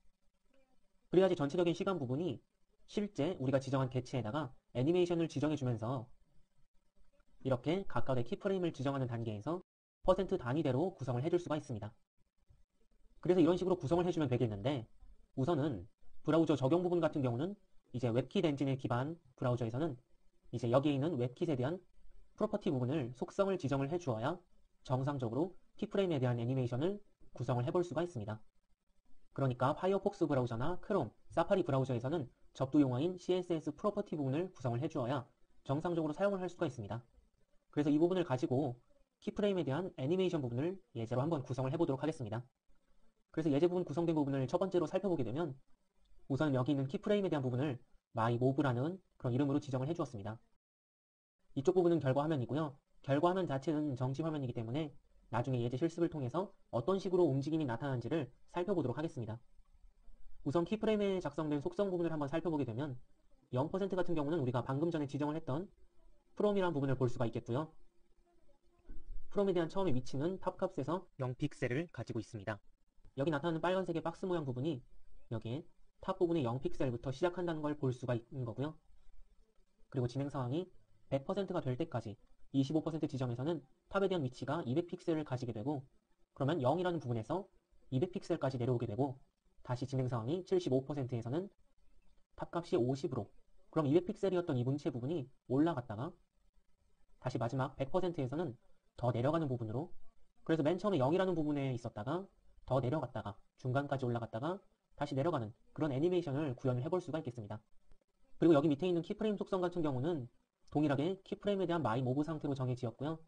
그래야지 전체적인 시간 부분이 실제 우리가 지정한 개체에다가 애니메이션을 지정해주면서 이렇게 각각의 키프레임을 지정하는 단계에서 % 단위대로 구성을 해줄 수가 있습니다. 그래서 이런 식으로 구성을 해주면 되겠는데 우선은 브라우저 적용 부분 같은 경우는 이제 웹킷 엔진에 기반 브라우저에서는 이제 여기에 있는 웹킷에 대한 프로퍼티 부분을 속성을 지정을 해주어야 정상적으로 키프레임에 대한 애니메이션을 구성을 해볼 수가 있습니다. 그러니까 파이어폭스 브라우저나 크롬, 사파리 브라우저에서는 접두 용어인 CSS 프로퍼티 부분을 구성을 해주어야 정상적으로 사용을 할 수가 있습니다. 그래서 이 부분을 가지고 키프레임에 대한 애니메이션 부분을 예제로 한번 구성을 해보도록 하겠습니다. 그래서 예제 부분 구성된 부분을 첫 번째로 살펴보게 되면 우선 여기 있는 키프레임에 대한 부분을 myMov라는 그런 이름으로 지정을 해주었습니다. 이쪽 부분은 결과 화면이고요. 결과 화면 자체는 정지 화면이기 때문에 나중에 예제 실습을 통해서 어떤 식으로 움직임이 나타나는지를 살펴보도록 하겠습니다. 우선 키프레임에 작성된 속성 부분을 한번 살펴보게 되면 0% 같은 경우는 우리가 방금 전에 지정을 했던 프롬이라는 부분을 볼 수가 있겠고요. 프롬에 대한 처음의 위치는 탑값에서 0픽셀을 가지고 있습니다. 여기 나타나는 빨간색의 박스 모양 부분이 여기에 탑 부분의 0픽셀부터 시작한다는 걸 볼 수가 있는 거고요. 그리고 진행 상황이 100%가 될 때까지 25% 지점에서는 탑에 대한 위치가 200픽셀을 가지게 되고 그러면 0이라는 부분에서 200픽셀까지 내려오게 되고 다시 진행 상황이 75%에서는 탑값이 50으로 그럼 200픽셀이었던 이 문체 부분이 올라갔다가 다시 마지막 100%에서는 더 내려가는 부분으로 그래서 맨 처음에 0이라는 부분에 있었다가 더 내려갔다가 중간까지 올라갔다가 다시 내려가는 그런 애니메이션을 구현을 해볼 수가 있겠습니다. 그리고 여기 밑에 있는 키프레임 속성 같은 경우는 동일하게 키프레임에 대한 myMove 상태로 정해지었고요.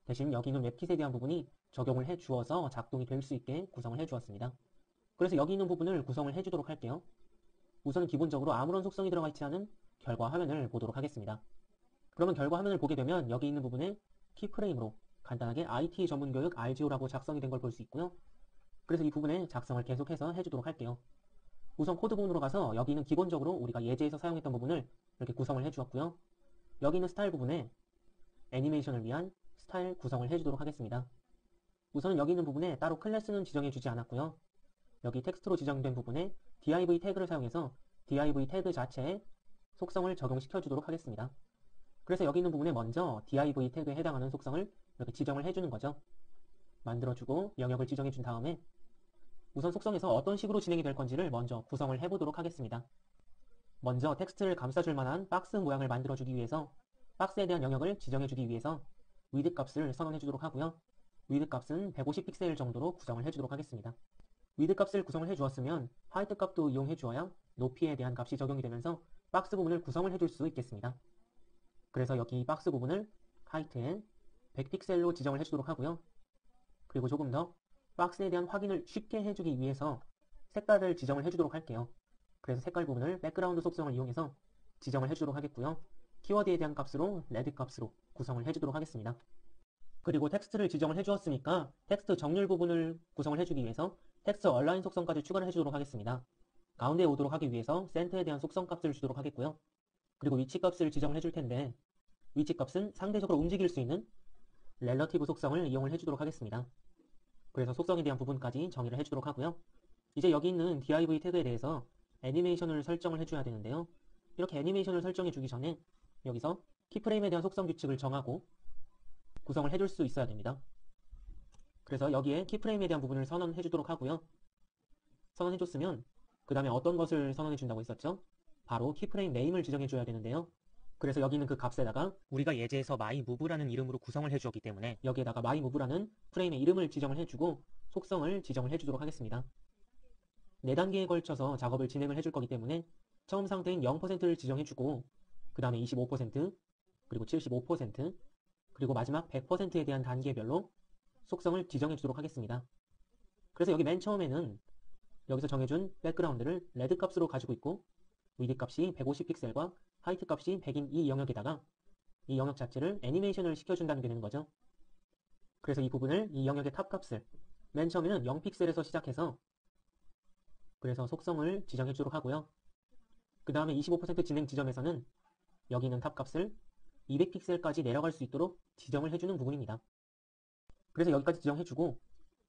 대신 여기 있는 웹킷에 대한 부분이 적용을 해 주어서 작동이 될 수 있게 구성을 해 주었습니다. 그래서 여기 있는 부분을 구성을 해 주도록 할게요. 우선은 기본적으로 아무런 속성이 들어가 있지 않은 결과 화면을 보도록 하겠습니다. 그러면 결과 화면을 보게 되면 여기 있는 부분에 키프레임으로 간단하게 IT 전문교육 RGO라고 작성이 된 걸 볼 수 있고요. 그래서 이 부분에 작성을 계속해서 해주도록 할게요. 우선 코드 부분으로 가서 여기는 기본적으로 우리가 예제에서 사용했던 부분을 이렇게 구성을 해주었고요. 여기 있는 스타일 부분에 애니메이션을 위한 스타일 구성을 해주도록 하겠습니다. 우선은 여기 있는 부분에 따로 클래스는 지정해주지 않았고요. 여기 텍스트로 지정된 부분에 div 태그를 사용해서 div 태그 자체에 속성을 적용시켜주도록 하겠습니다. 그래서 여기 있는 부분에 먼저 div 태그에 해당하는 속성을 이렇게 지정을 해주는 거죠. 만들어주고 영역을 지정해준 다음에 우선 속성에서 어떤 식으로 진행이 될 건지를 먼저 구성을 해보도록 하겠습니다. 먼저 텍스트를 감싸줄 만한 박스 모양을 만들어주기 위해서 박스에 대한 영역을 지정해주기 위해서 width 값을 선언해주도록 하고요. width 값은 150픽셀 정도로 구성을 해주도록 하겠습니다. width 값을 구성을 해주었으면 height 값도 이용해주어야 높이에 대한 값이 적용이 되면서 박스 부분을 구성을 해줄 수 있겠습니다. 그래서 여기 박스 부분을 height에 100픽셀로 지정을 해주도록 하고요. 그리고 조금 더 박스에 대한 확인을 쉽게 해주기 위해서 색깔을 지정을 해주도록 할게요. 그래서 색깔 부분을 백그라운드 속성을 이용해서 지정을 해주도록 하겠고요. 키워드에 대한 값으로 레드 값으로 구성을 해주도록 하겠습니다. 그리고 텍스트를 지정을 해주었으니까 텍스트 정렬 부분을 구성을 해주기 위해서 텍스트 얼라인 속성까지 추가를 해주도록 하겠습니다. 가운데에 오도록 하기 위해서 센터에 대한 속성 값을 주도록 하겠고요. 그리고 위치 값을 지정을 해줄 텐데 위치 값은 상대적으로 움직일 수 있는 렐러티브 속성을 이용을 해주도록 하겠습니다. 그래서 속성에 대한 부분까지 정의를 해주도록 하고요. 이제 여기 있는 div 태그에 대해서 애니메이션을 설정을 해줘야 되는데요. 이렇게 애니메이션을 설정해 주기 전에 여기서 키프레임에 대한 속성 규칙을 정하고 구성을 해줄 수 있어야 됩니다. 그래서 여기에 키프레임에 대한 부분을 선언해 주도록 하고요. 선언해 줬으면 그 다음에 어떤 것을 선언해 준다고 했었죠? 바로 키프레임 네임을 지정해 줘야 되는데요. 그래서 여기 있는 그 값에다가 우리가 예제에서 myMove라는 이름으로 구성을 해 주었기 때문에 여기에다가 myMove라는 프레임의 이름을 지정을 해주고 속성을 지정을 해주도록 하겠습니다. 4단계에 걸쳐서 작업을 진행을 해줄 거기 때문에 처음 상태인 0%를 지정해주고 그 다음에 25% 그리고 75% 그리고 마지막 100%에 대한 단계별로 속성을 지정해 주도록 하겠습니다. 그래서 여기 맨 처음에는 여기서 정해준 백그라운드를 레드 값으로 가지고 있고 width 값이 150픽셀과 height 값이 100인 이 영역에다가 이 영역 자체를 애니메이션을 시켜준다는 게 되는 거죠. 그래서 이 부분을 이 영역의 탑 값을 맨 처음에는 0픽셀에서 시작해서 그래서 속성을 지정해 주도록 하고요. 그 다음에 25% 진행 지점에서는 여기 있는 탑 값을 200픽셀까지 내려갈 수 있도록 지정을 해주는 부분입니다. 그래서 여기까지 지정해주고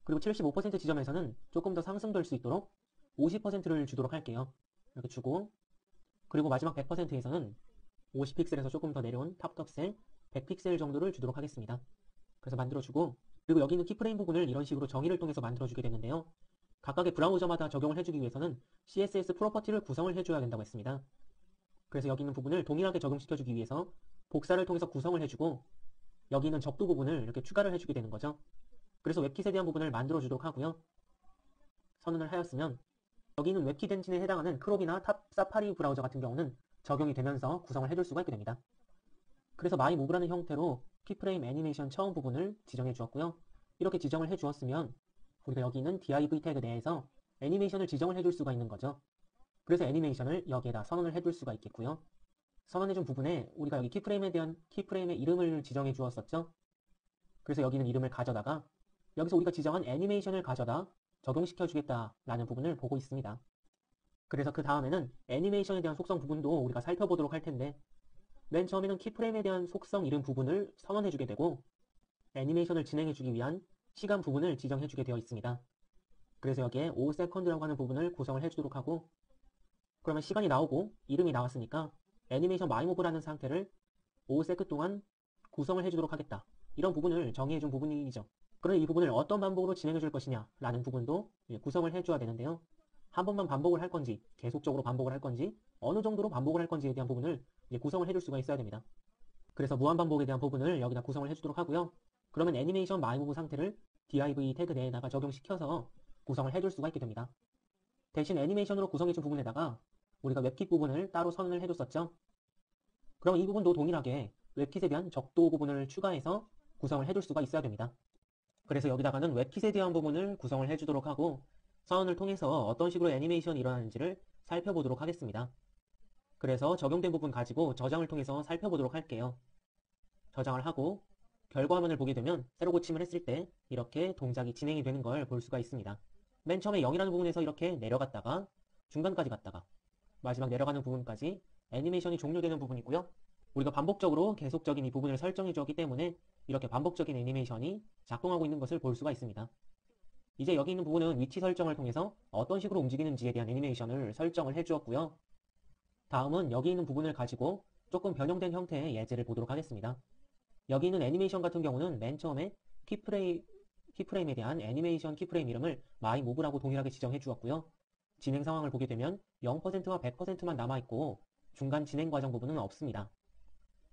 그리고 75% 지점에서는 조금 더 상승될 수 있도록 50%를 주도록 할게요. 이렇게 주고 그리고 마지막 100%에서는 50픽셀에서 조금 더 내려온 탑 값에 100픽셀 정도를 주도록 하겠습니다. 그래서 만들어주고 그리고 여기 있는 키프레임 부분을 이런 식으로 정의를 통해서 만들어주게 되는데요. 각각의 브라우저마다 적용을 해주기 위해서는 CSS 프로퍼티를 구성을 해줘야 된다고 했습니다. 그래서 여기 있는 부분을 동일하게 적용시켜주기 위해서 복사를 통해서 구성을 해주고 여기 있는 적도 부분을 이렇게 추가를 해주게 되는 거죠. 그래서 웹킷에 대한 부분을 만들어주도록 하고요. 선언을 하였으면 여기 있는 웹킷 엔진에 해당하는 크롬이나 탑 사파리 브라우저 같은 경우는 적용이 되면서 구성을 해줄 수가 있게 됩니다. 그래서 myMove라는 형태로 키프레임 애니메이션 처음 부분을 지정해 주었고요. 이렇게 지정을 해 주었으면 우리가 여기 있는 div 태그 내에서 애니메이션을 지정을 해줄 수가 있는 거죠. 그래서 애니메이션을 여기에다 선언을 해줄 수가 있겠고요. 선언해준 부분에 우리가 여기 키프레임에 대한 키프레임의 이름을 지정해 주었었죠. 그래서 여기 있는 이름을 가져다가 여기서 우리가 지정한 애니메이션을 가져다 적용시켜 주겠다라는 부분을 보고 있습니다. 그래서 그 다음에는 애니메이션에 대한 속성 부분도 우리가 살펴보도록 할 텐데 맨 처음에는 키프레임에 대한 속성 이름 부분을 선언해 주게 되고 애니메이션을 진행해 주기 위한 시간 부분을 지정해 주게 되어 있습니다. 그래서 여기에 5second라고 하는 부분을 구성을 해주도록 하고 그러면 시간이 나오고 이름이 나왔으니까 애니메이션 myMove라는 상태를 5sec 동안 구성을 해주도록 하겠다. 이런 부분을 정의해준 부분이죠. 그런데 이 부분을 어떤 반복으로 진행해줄 것이냐 라는 부분도 구성을 해줘야 되는데요. 한 번만 반복을 할 건지 계속적으로 반복을 할 건지 어느 정도로 반복을 할 건지에 대한 부분을 구성을 해줄 수가 있어야 됩니다. 그래서 무한반복에 대한 부분을 여기다 구성을 해주도록 하고요. 그러면 애니메이션 myMove 상태를 div 태그 내에다가 적용시켜서 구성을 해줄 수가 있게 됩니다. 대신 애니메이션으로 구성해준 부분에다가 우리가 웹킷 부분을 따로 선언을 해줬었죠. 그럼 이 부분도 동일하게 웹킷에 대한 적도 부분을 추가해서 구성을 해줄 수가 있어야 됩니다. 그래서 여기다가는 웹킷에 대한 부분을 구성을 해주도록 하고 선언을 통해서 어떤 식으로 애니메이션이 일어나는지를 살펴보도록 하겠습니다. 그래서 적용된 부분 가지고 저장을 통해서 살펴보도록 할게요. 저장을 하고 결과 화면을 보게 되면 새로 고침을 했을 때 이렇게 동작이 진행이 되는 걸 볼 수가 있습니다. 맨 처음에 0이라는 부분에서 이렇게 내려갔다가 중간까지 갔다가 마지막 내려가는 부분까지 애니메이션이 종료되는 부분이고요. 우리가 반복적으로 계속적인 이 부분을 설정해 주었기 때문에 이렇게 반복적인 애니메이션이 작동하고 있는 것을 볼 수가 있습니다. 이제 여기 있는 부분은 위치 설정을 통해서 어떤 식으로 움직이는지에 대한 애니메이션을 설정을 해 주었고요. 다음은 여기 있는 부분을 가지고 조금 변형된 형태의 예제를 보도록 하겠습니다. 여기 있는 애니메이션 같은 경우는 맨 처음에 키프레임에 대한 애니메이션 키프레임 이름을 myMove라고 동일하게 지정해 주었고요. 진행 상황을 보게 되면 0%와 100%만 남아있고 중간 진행 과정 부분은 없습니다.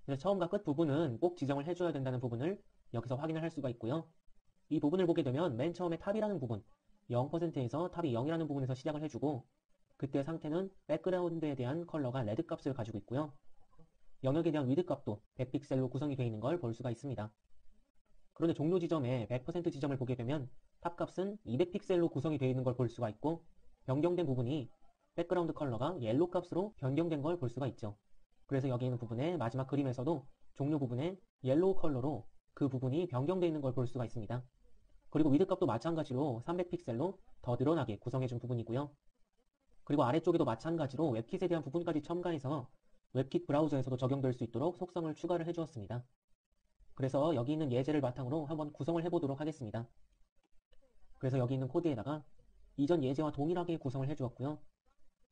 그래서 처음과 끝 부분은 꼭 지정을 해줘야 된다는 부분을 여기서 확인을 할 수가 있고요. 이 부분을 보게 되면 맨 처음에 탑이라는 부분, 0%에서 탑이 0이라는 부분에서 시작을 해주고, 그때 상태는 백그라운드에 대한 컬러가 레드 값을 가지고 있고요. 영역에 대한 위드 값도 100픽셀로 구성이 되어 있는 걸 볼 수가 있습니다. 그런데 종료 지점에 100% 지점을 보게 되면 탑 값은 200픽셀로 구성이 되어 있는 걸 볼 수가 있고, 변경된 부분이 백그라운드 컬러가 옐로 값으로 변경된 걸 볼 수가 있죠. 그래서 여기 있는 부분의 마지막 그림에서도 종료 부분에 옐로우 컬러로 그 부분이 변경되어 있는 걸 볼 수가 있습니다. 그리고 위드 값도 마찬가지로 300픽셀로 더 늘어나게 구성해준 부분이고요. 그리고 아래쪽에도 마찬가지로 웹킷에 대한 부분까지 첨가해서 웹킷 브라우저에서도 적용될 수 있도록 속성을 추가를 해주었습니다. 그래서 여기 있는 예제를 바탕으로 한번 구성을 해보도록 하겠습니다. 그래서 여기 있는 코드에다가 이전 예제와 동일하게 구성을 해주었고요.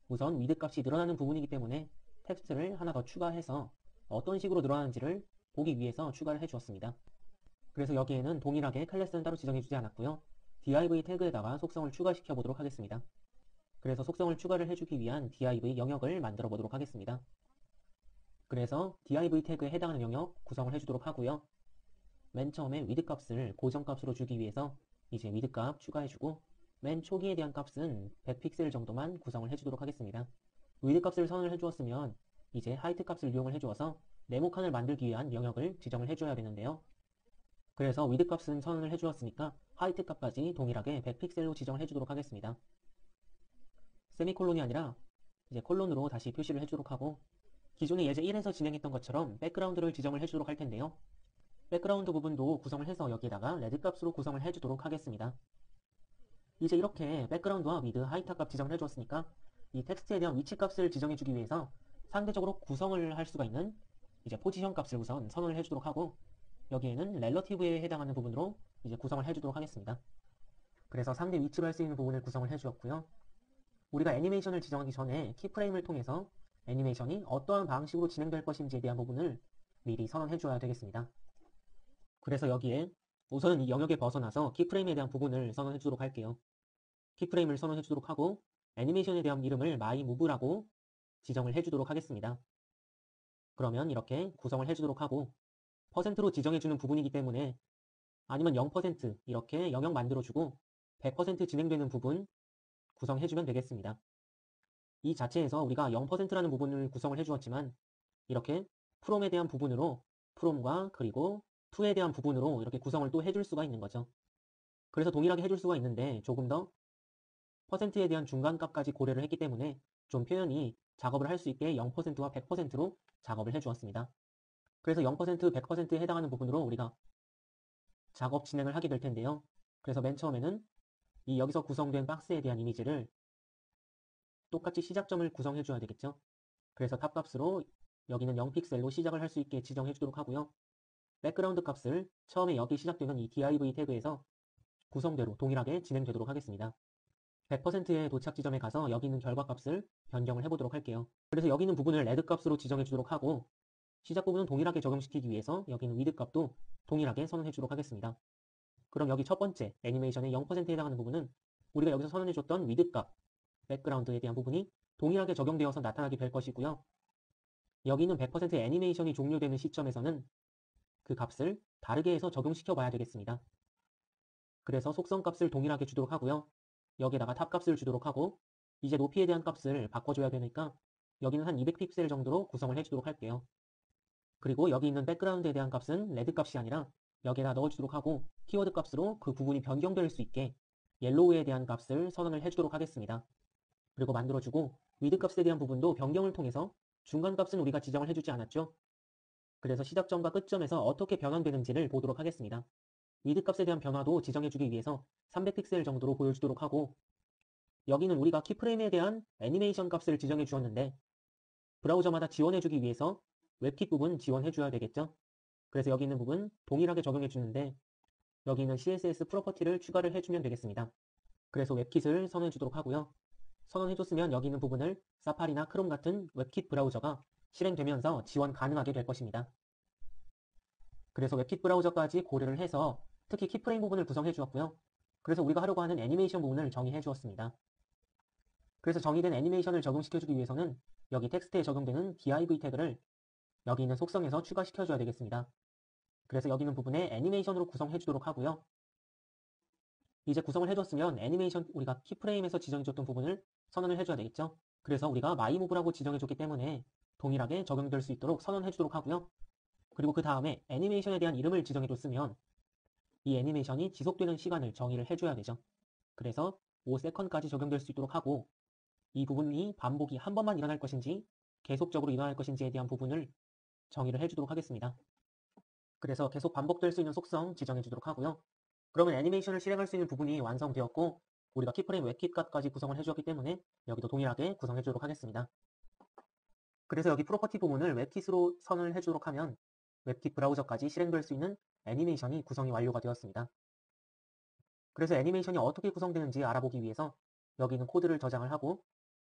우선 위드 값이 늘어나는 부분이기 때문에 텍스트를 하나 더 추가해서 어떤 식으로 늘어나는지를 보기 위해서 추가를 해주었습니다. 그래서 여기에는 동일하게 클래스는 따로 지정해주지 않았고요. div 태그에다가 속성을 추가시켜 보도록 하겠습니다. 그래서 속성을 추가를 해주기 위한 div 영역을 만들어 보도록 하겠습니다. 그래서 div 태그에 해당하는 영역 구성을 해주도록 하고요. 맨 처음에 위드 값을 고정값으로 주기 위해서 이제 위드 값 추가해주고, 맨 초기에 대한 값은 100픽셀 정도만 구성을 해주도록 하겠습니다. 위드 값을 선언을 해주었으면 이제 하이트 값을 이용을 해주어서 네모칸을 만들기 위한 영역을 지정을 해줘야 되는데요. 그래서 위드 값은 선언을 해주었으니까 하이트 값까지 동일하게 100픽셀로 지정을 해주도록 하겠습니다. 세미콜론이 아니라 이제 콜론으로 다시 표시를 해주도록 하고, 기존의 예제 1에서 진행했던 것처럼 백그라운드를 지정을 해주도록 할 텐데요. 백그라운드 부분도 구성을 해서 여기에다가 레드 값으로 구성을 해주도록 하겠습니다. 이제 이렇게 백그라운드와 위드, 하이트 값 지정을 해주었으니까 이 텍스트에 대한 위치 값을 지정해주기 위해서 상대적으로 구성을 할 수가 있는 이제 포지션 값을 우선 선언을 해주도록 하고, 여기에는 렐러티브에 해당하는 부분으로 이제 구성을 해주도록 하겠습니다. 그래서 상대 위치로 할 수 있는 부분을 구성을 해주었고요. 우리가 애니메이션을 지정하기 전에 키프레임을 통해서 애니메이션이 어떠한 방식으로 진행될 것인지에 대한 부분을 미리 선언해 줘야 되겠습니다. 그래서 여기에 우선은 이 영역에 벗어나서 키프레임에 대한 부분을 선언해 주도록 할게요. 키프레임을 선언해 주도록 하고, 애니메이션에 대한 이름을 myMove라고 지정을 해 주도록 하겠습니다. 그러면 이렇게 구성을 해 주도록 하고, 퍼센트로 지정해 주는 부분이기 때문에 아니면 0% 이렇게 영역 만들어 주고 100% 진행되는 부분 구성해 주면 되겠습니다. 이 자체에서 우리가 0%라는 부분을 구성을 해주었지만 이렇게 from에 대한 부분으로 from과 그리고 to에 대한 부분으로 이렇게 구성을 또 해줄 수가 있는 거죠. 그래서 동일하게 해줄 수가 있는데 조금 더 퍼센트에 대한 중간값까지 고려를 했기 때문에 좀 표현이 작업을 할 수 있게 0%와 100%로 작업을 해주었습니다. 그래서 0%, 100%에 해당하는 부분으로 우리가 작업 진행을 하게 될 텐데요. 그래서 맨 처음에는 이 여기서 구성된 박스에 대한 이미지를 똑같이 시작점을 구성해 줘야 되겠죠. 그래서 탑 값으로 여기는 0픽셀로 시작을 할 수 있게 지정해 주도록 하고요. 백그라운드 값을 처음에 여기 시작되는 이 div 태그에서 구성대로 동일하게 진행되도록 하겠습니다. 100%의 도착 지점에 가서 여기 있는 결과 값을 변경을 해보도록 할게요. 그래서 여기 있는 부분을 레드 값으로 지정해 주도록 하고, 시작 부분은 동일하게 적용시키기 위해서 여기 있는 위드 값도 동일하게 선언해 주도록 하겠습니다. 그럼 여기 첫 번째 애니메이션의 0%에 해당하는 부분은 우리가 여기서 선언해 줬던 위드 값, 백그라운드에 대한 부분이 동일하게 적용되어서 나타나게 될 것이고요. 여기 있는 100% 애니메이션이 종료되는 시점에서는 그 값을 다르게 해서 적용시켜 봐야 되겠습니다. 그래서 속성 값을 동일하게 주도록 하고요. 여기에다가 탑 값을 주도록 하고, 이제 높이에 대한 값을 바꿔줘야 되니까 여기는 한 200픽셀 정도로 구성을 해주도록 할게요. 그리고 여기 있는 백그라운드에 대한 값은 레드 값이 아니라 여기에다 넣어주도록 하고, 키워드 값으로 그 부분이 변경될 수 있게 옐로우에 대한 값을 선언을 해주도록 하겠습니다. 그리고 만들어주고, 위드 값에 대한 부분도 변경을 통해서 중간 값은 우리가 지정을 해주지 않았죠. 그래서 시작점과 끝점에서 어떻게 변환되는지를 보도록 하겠습니다. 위드 값에 대한 변화도 지정해주기 위해서 300픽셀 정도로 보여주도록 하고, 여기는 우리가 키프레임에 대한 애니메이션 값을 지정해 주었는데 브라우저마다 지원해주기 위해서 웹킷 부분 지원해줘야 되겠죠. 그래서 여기 있는 부분 동일하게 적용해 주는데 여기 있는 CSS 프로퍼티를 추가를 해주면 되겠습니다. 그래서 웹킷을 선언해 주도록 하고요. 선언해줬으면 여기 있는 부분을 사파리나 크롬 같은 웹킷 브라우저가 실행되면서 지원 가능하게 될 것입니다. 그래서 웹킷 브라우저까지 고려를 해서 특히 키프레임 부분을 구성해 주었고요. 그래서 우리가 하려고 하는 애니메이션 부분을 정의해 주었습니다. 그래서 정의된 애니메이션을 적용시켜주기 위해서는 여기 텍스트에 적용되는 div 태그를 여기 있는 속성에서 추가시켜줘야 되겠습니다. 그래서 여기 있는 부분에 애니메이션으로 구성해 주도록 하고요. 이제 구성을 해줬으면 애니메이션 우리가 키프레임에서 지정해줬던 부분을 선언을 해줘야 되겠죠. 그래서 우리가 마이무브라고 지정해줬기 때문에 동일하게 적용될 수 있도록 선언해주도록 하고요. 그리고 그 다음에 애니메이션에 대한 이름을 지정해줬으면 이 애니메이션이 지속되는 시간을 정의를 해줘야 되죠. 그래서 5세컨까지 적용될 수 있도록 하고 이 부분이 반복이 한 번만 일어날 것인지 계속적으로 일어날 것인지에 대한 부분을 정의를 해주도록 하겠습니다. 그래서 계속 반복될 수 있는 속성 지정해주도록 하고요. 그러면 애니메이션을 실행할 수 있는 부분이 완성되었고 우리가 키프레임 웹킷까지 구성을 해주었기 때문에 여기도 동일하게 구성해주도록 하겠습니다. 그래서 여기 프로퍼티 부분을 웹킷으로 선을 해주도록 하면 웹킷 브라우저까지 실행될 수 있는 애니메이션이 구성이 완료가 되었습니다. 그래서 애니메이션이 어떻게 구성되는지 알아보기 위해서 여기 있는 코드를 저장을 하고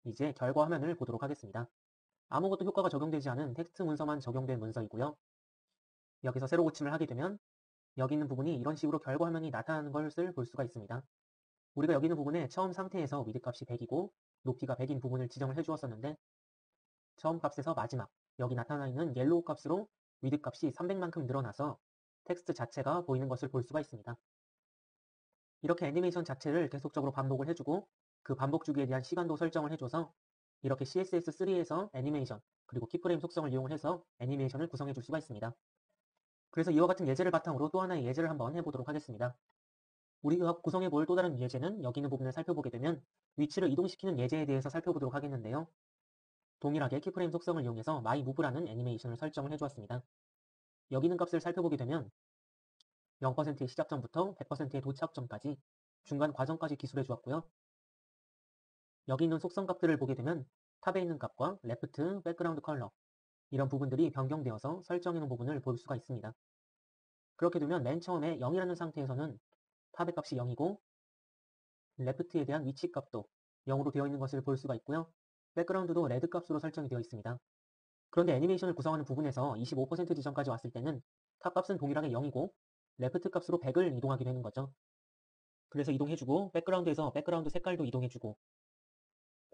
이제 결과 화면을 보도록 하겠습니다. 아무것도 효과가 적용되지 않은 텍스트 문서만 적용된 문서이고요. 여기서 새로 고침을 하게 되면 여기 있는 부분이 이런 식으로 결과 화면이 나타나는 것을 볼 수가 있습니다. 우리가 여기 있는 부분에 처음 상태에서 위드 값이 100이고 높이가 100인 부분을 지정을 해주었었는데 처음 값에서 마지막 여기 나타나 있는 옐로우 값으로 위드 값이 300만큼 늘어나서 텍스트 자체가 보이는 것을 볼 수가 있습니다. 이렇게 애니메이션 자체를 계속적으로 반복을 해주고 그 반복 주기에 대한 시간도 설정을 해줘서 이렇게 CSS3에서 애니메이션 그리고 키프레임 속성을 이용해서 애니메이션을 구성해 줄 수가 있습니다. 그래서 이와 같은 예제를 바탕으로 또 하나의 예제를 한번 해보도록 하겠습니다. 우리가 구성해 볼 또 다른 예제는 여기 있는 부분을 살펴보게 되면 위치를 이동시키는 예제에 대해서 살펴보도록 하겠는데요. 동일하게 키프레임 속성을 이용해서 myMove라는 애니메이션을 설정을 해주었습니다. 여기 있는 값을 살펴보게 되면 0%의 시작점부터 100%의 도착점까지 중간 과정까지 기술해 주었고요. 여기 있는 속성 값들을 보게 되면 탑에 있는 값과 레프트, 백그라운드 컬러 이런 부분들이 변경되어서 설정해 놓은 부분을 볼 수가 있습니다. 그렇게 되면 맨 처음에 0이라는 상태에서는 탑의 값이 0이고 레프트에 대한 위치 값도 0으로 되어 있는 것을 볼 수가 있고요. 백그라운드도 레드 값으로 설정이 되어 있습니다. 그런데 애니메이션을 구성하는 부분에서 25% 지점까지 왔을 때는 탑 값은 동일하게 0이고 레프트 값으로 100을 이동하게 되는 거죠. 그래서 이동해주고 백그라운드에서 백그라운드 색깔도 이동해주고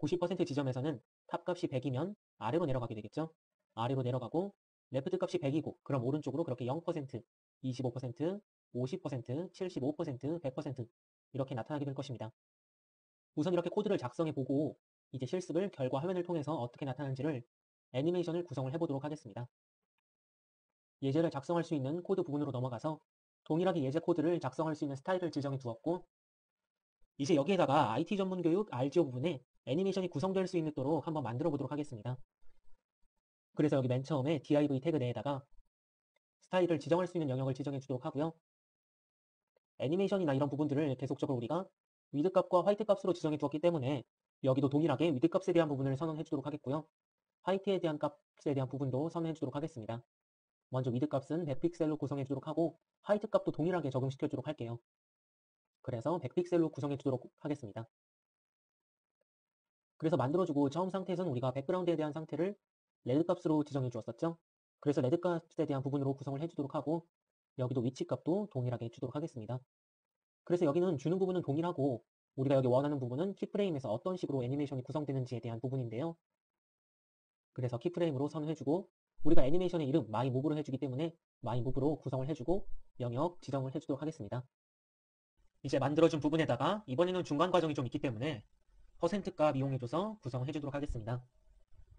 90% 지점에서는 탑 값이 100이면 아래로 내려가게 되겠죠. 아래로 내려가고 레프트 값이 100이고 그럼 오른쪽으로 그렇게 0%, 25%, 50%, 75%, 100% 이렇게 나타나게 될 것입니다. 우선 이렇게 코드를 작성해 보고 이제 실습을 결과 화면을 통해서 어떻게 나타나는지를 애니메이션을 구성을 해보도록 하겠습니다. 예제를 작성할 수 있는 코드 부분으로 넘어가서 동일하게 예제 코드를 작성할 수 있는 스타일을 지정해 두었고 이제 여기에다가 IT 전문 교육 RGO 부분에 애니메이션이 구성될 수 있도록 한번 만들어 보도록 하겠습니다. 그래서 여기 맨 처음에 div 태그 내에다가 스타일을 지정할 수 있는 영역을 지정해 주도록 하고요. 애니메이션이나 이런 부분들을 계속적으로 우리가 위드 값과 화이트 값으로 지정해 두었기 때문에 여기도 동일하게 위드 값에 대한 부분을 선언해 주도록 하겠고요. 화이트에 대한 값에 대한 부분도 선언해 주도록 하겠습니다. 먼저 위드 값은 100픽셀로 구성해 주도록 하고 화이트 값도 동일하게 적용시켜 주도록 할게요. 그래서 100픽셀로 구성해 주도록 하겠습니다. 그래서 만들어주고 처음 상태에서는 우리가 백그라운드에 대한 상태를 레드 값으로 지정해 주었었죠. 그래서 레드 값에 대한 부분으로 구성을 해주도록 하고 여기도 위치 값도 동일하게 주도록 하겠습니다. 그래서 여기는 주는 부분은 동일하고 우리가 여기 원하는 부분은 키프레임에서 어떤 식으로 애니메이션이 구성되는지에 대한 부분인데요. 그래서 키프레임으로 선언해주고 우리가 애니메이션의 이름 myMove로 해주기 때문에 myMove로 구성을 해주고 영역 지정을 해주도록 하겠습니다. 이제 만들어준 부분에다가 이번에는 중간 과정이 좀 있기 때문에 퍼센트 값 이용해줘서 구성해주도록 하겠습니다.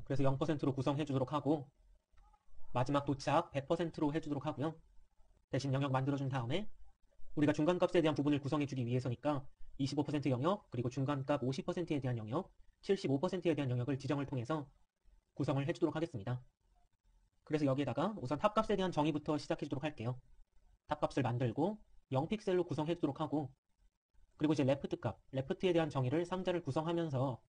그래서 0%로 구성해주도록 하고 마지막 도착 100%로 해주도록 하고요. 대신 영역 만들어준 다음에 우리가 중간값에 대한 부분을 구성해주기 위해서니까 25% 영역 그리고 중간값 50%에 대한 영역 75%에 대한 영역을 지정을 통해서 구성을 해주도록 하겠습니다. 그래서 여기에다가 우선 탑값에 대한 정의부터 시작해주도록 할게요. 탑값을 만들고 0픽셀로 구성해주도록 하고 그리고 이제 레프트 값, 레프트에 대한 정의를 상자를 구성하면서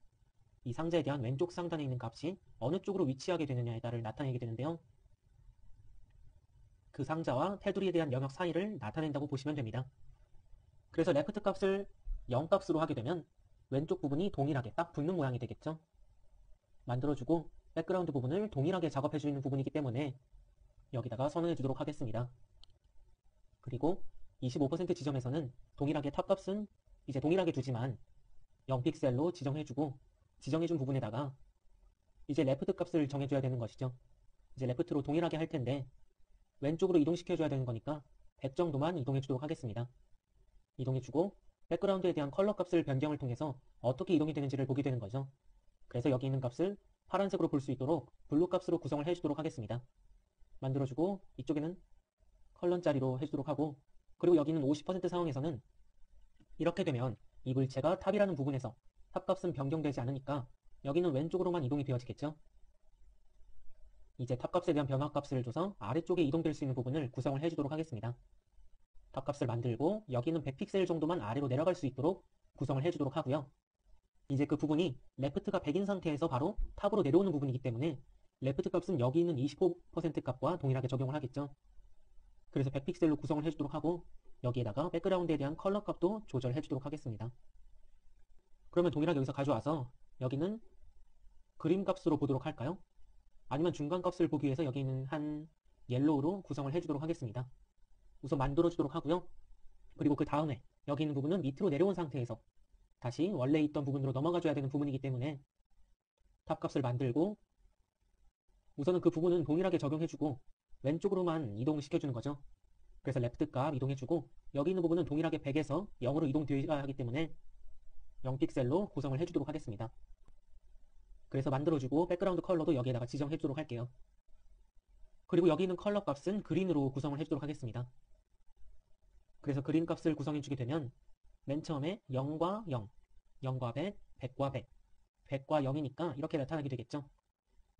이 상자에 대한 왼쪽 상단에 있는 값이 어느 쪽으로 위치하게 되느냐에 따라 나타내게 되는데요. 그 상자와 테두리에 대한 영역 사이를 나타낸다고 보시면 됩니다. 그래서 레프트 값을 0 값으로 하게 되면 왼쪽 부분이 동일하게 딱 붙는 모양이 되겠죠. 만들어주고 백그라운드 부분을 동일하게 작업해 주는 부분이기 때문에 여기다가 선언해 주도록 하겠습니다. 그리고 25% 지점에서는 동일하게 탑 값은 이제 동일하게 두지만 0픽셀로 지정해주고 지정해준 부분에다가 이제 레프트 값을 정해줘야 되는 것이죠. 이제 레프트로 동일하게 할 텐데 왼쪽으로 이동시켜줘야 되는 거니까 100 정도만 이동해주도록 하겠습니다. 이동해주고 백그라운드에 대한 컬러 값을 변경을 통해서 어떻게 이동이 되는지를 보게 되는 거죠. 그래서 여기 있는 값을 파란색으로 볼 수 있도록 블루 값으로 구성을 해주도록 하겠습니다. 만들어주고 이쪽에는 컬러짜리로 해주도록 하고, 그리고 여기는 50% 상황에서는 이렇게 되면 이 물체가 탑이라는 부분에서 탑 값은 변경되지 않으니까 여기는 왼쪽으로만 이동이 되어지겠죠. 이제 탑 값에 대한 변화 값을 줘서 아래쪽에 이동될 수 있는 부분을 구성을 해주도록 하겠습니다. 탑 값을 만들고 여기는 100픽셀 정도만 아래로 내려갈 수 있도록 구성을 해주도록 하고요. 이제 그 부분이 레프트가 100인 상태에서 바로 탑으로 내려오는 부분이기 때문에 레프트 값은 여기 있는 25% 값과 동일하게 적용을 하겠죠. 그래서 100픽셀로 구성을 해주도록 하고 여기에다가 백그라운드에 대한 컬러 값도 조절해주도록 하겠습니다. 그러면 동일하게 여기서 가져와서 여기는 그림 값으로 보도록 할까요? 아니면 중간 값을 보기 위해서 여기는 한 옐로우로 구성을 해주도록 하겠습니다. 우선 만들어주도록 하고요. 그리고 그 다음에 여기 있는 부분은 밑으로 내려온 상태에서 다시 원래 있던 부분으로 넘어가줘야 되는 부분이기 때문에 탑 값을 만들고 우선은 그 부분은 동일하게 적용해주고 왼쪽으로만 이동시켜주는 거죠. 그래서 레프트 값 이동해주고 여기 있는 부분은 동일하게 100에서 0으로 이동되어야 하기 때문에 0픽셀로 구성을 해주도록 하겠습니다. 그래서 만들어주고 백그라운드 컬러도 여기에다가 지정해주도록 할게요. 그리고 여기 있는 컬러 값은 그린으로 구성을 해주도록 하겠습니다. 그래서 그린 값을 구성해주게 되면 맨 처음에 0과 0, 0과 100, 100과 100, 100과 0이니까 이렇게 나타나게 되겠죠.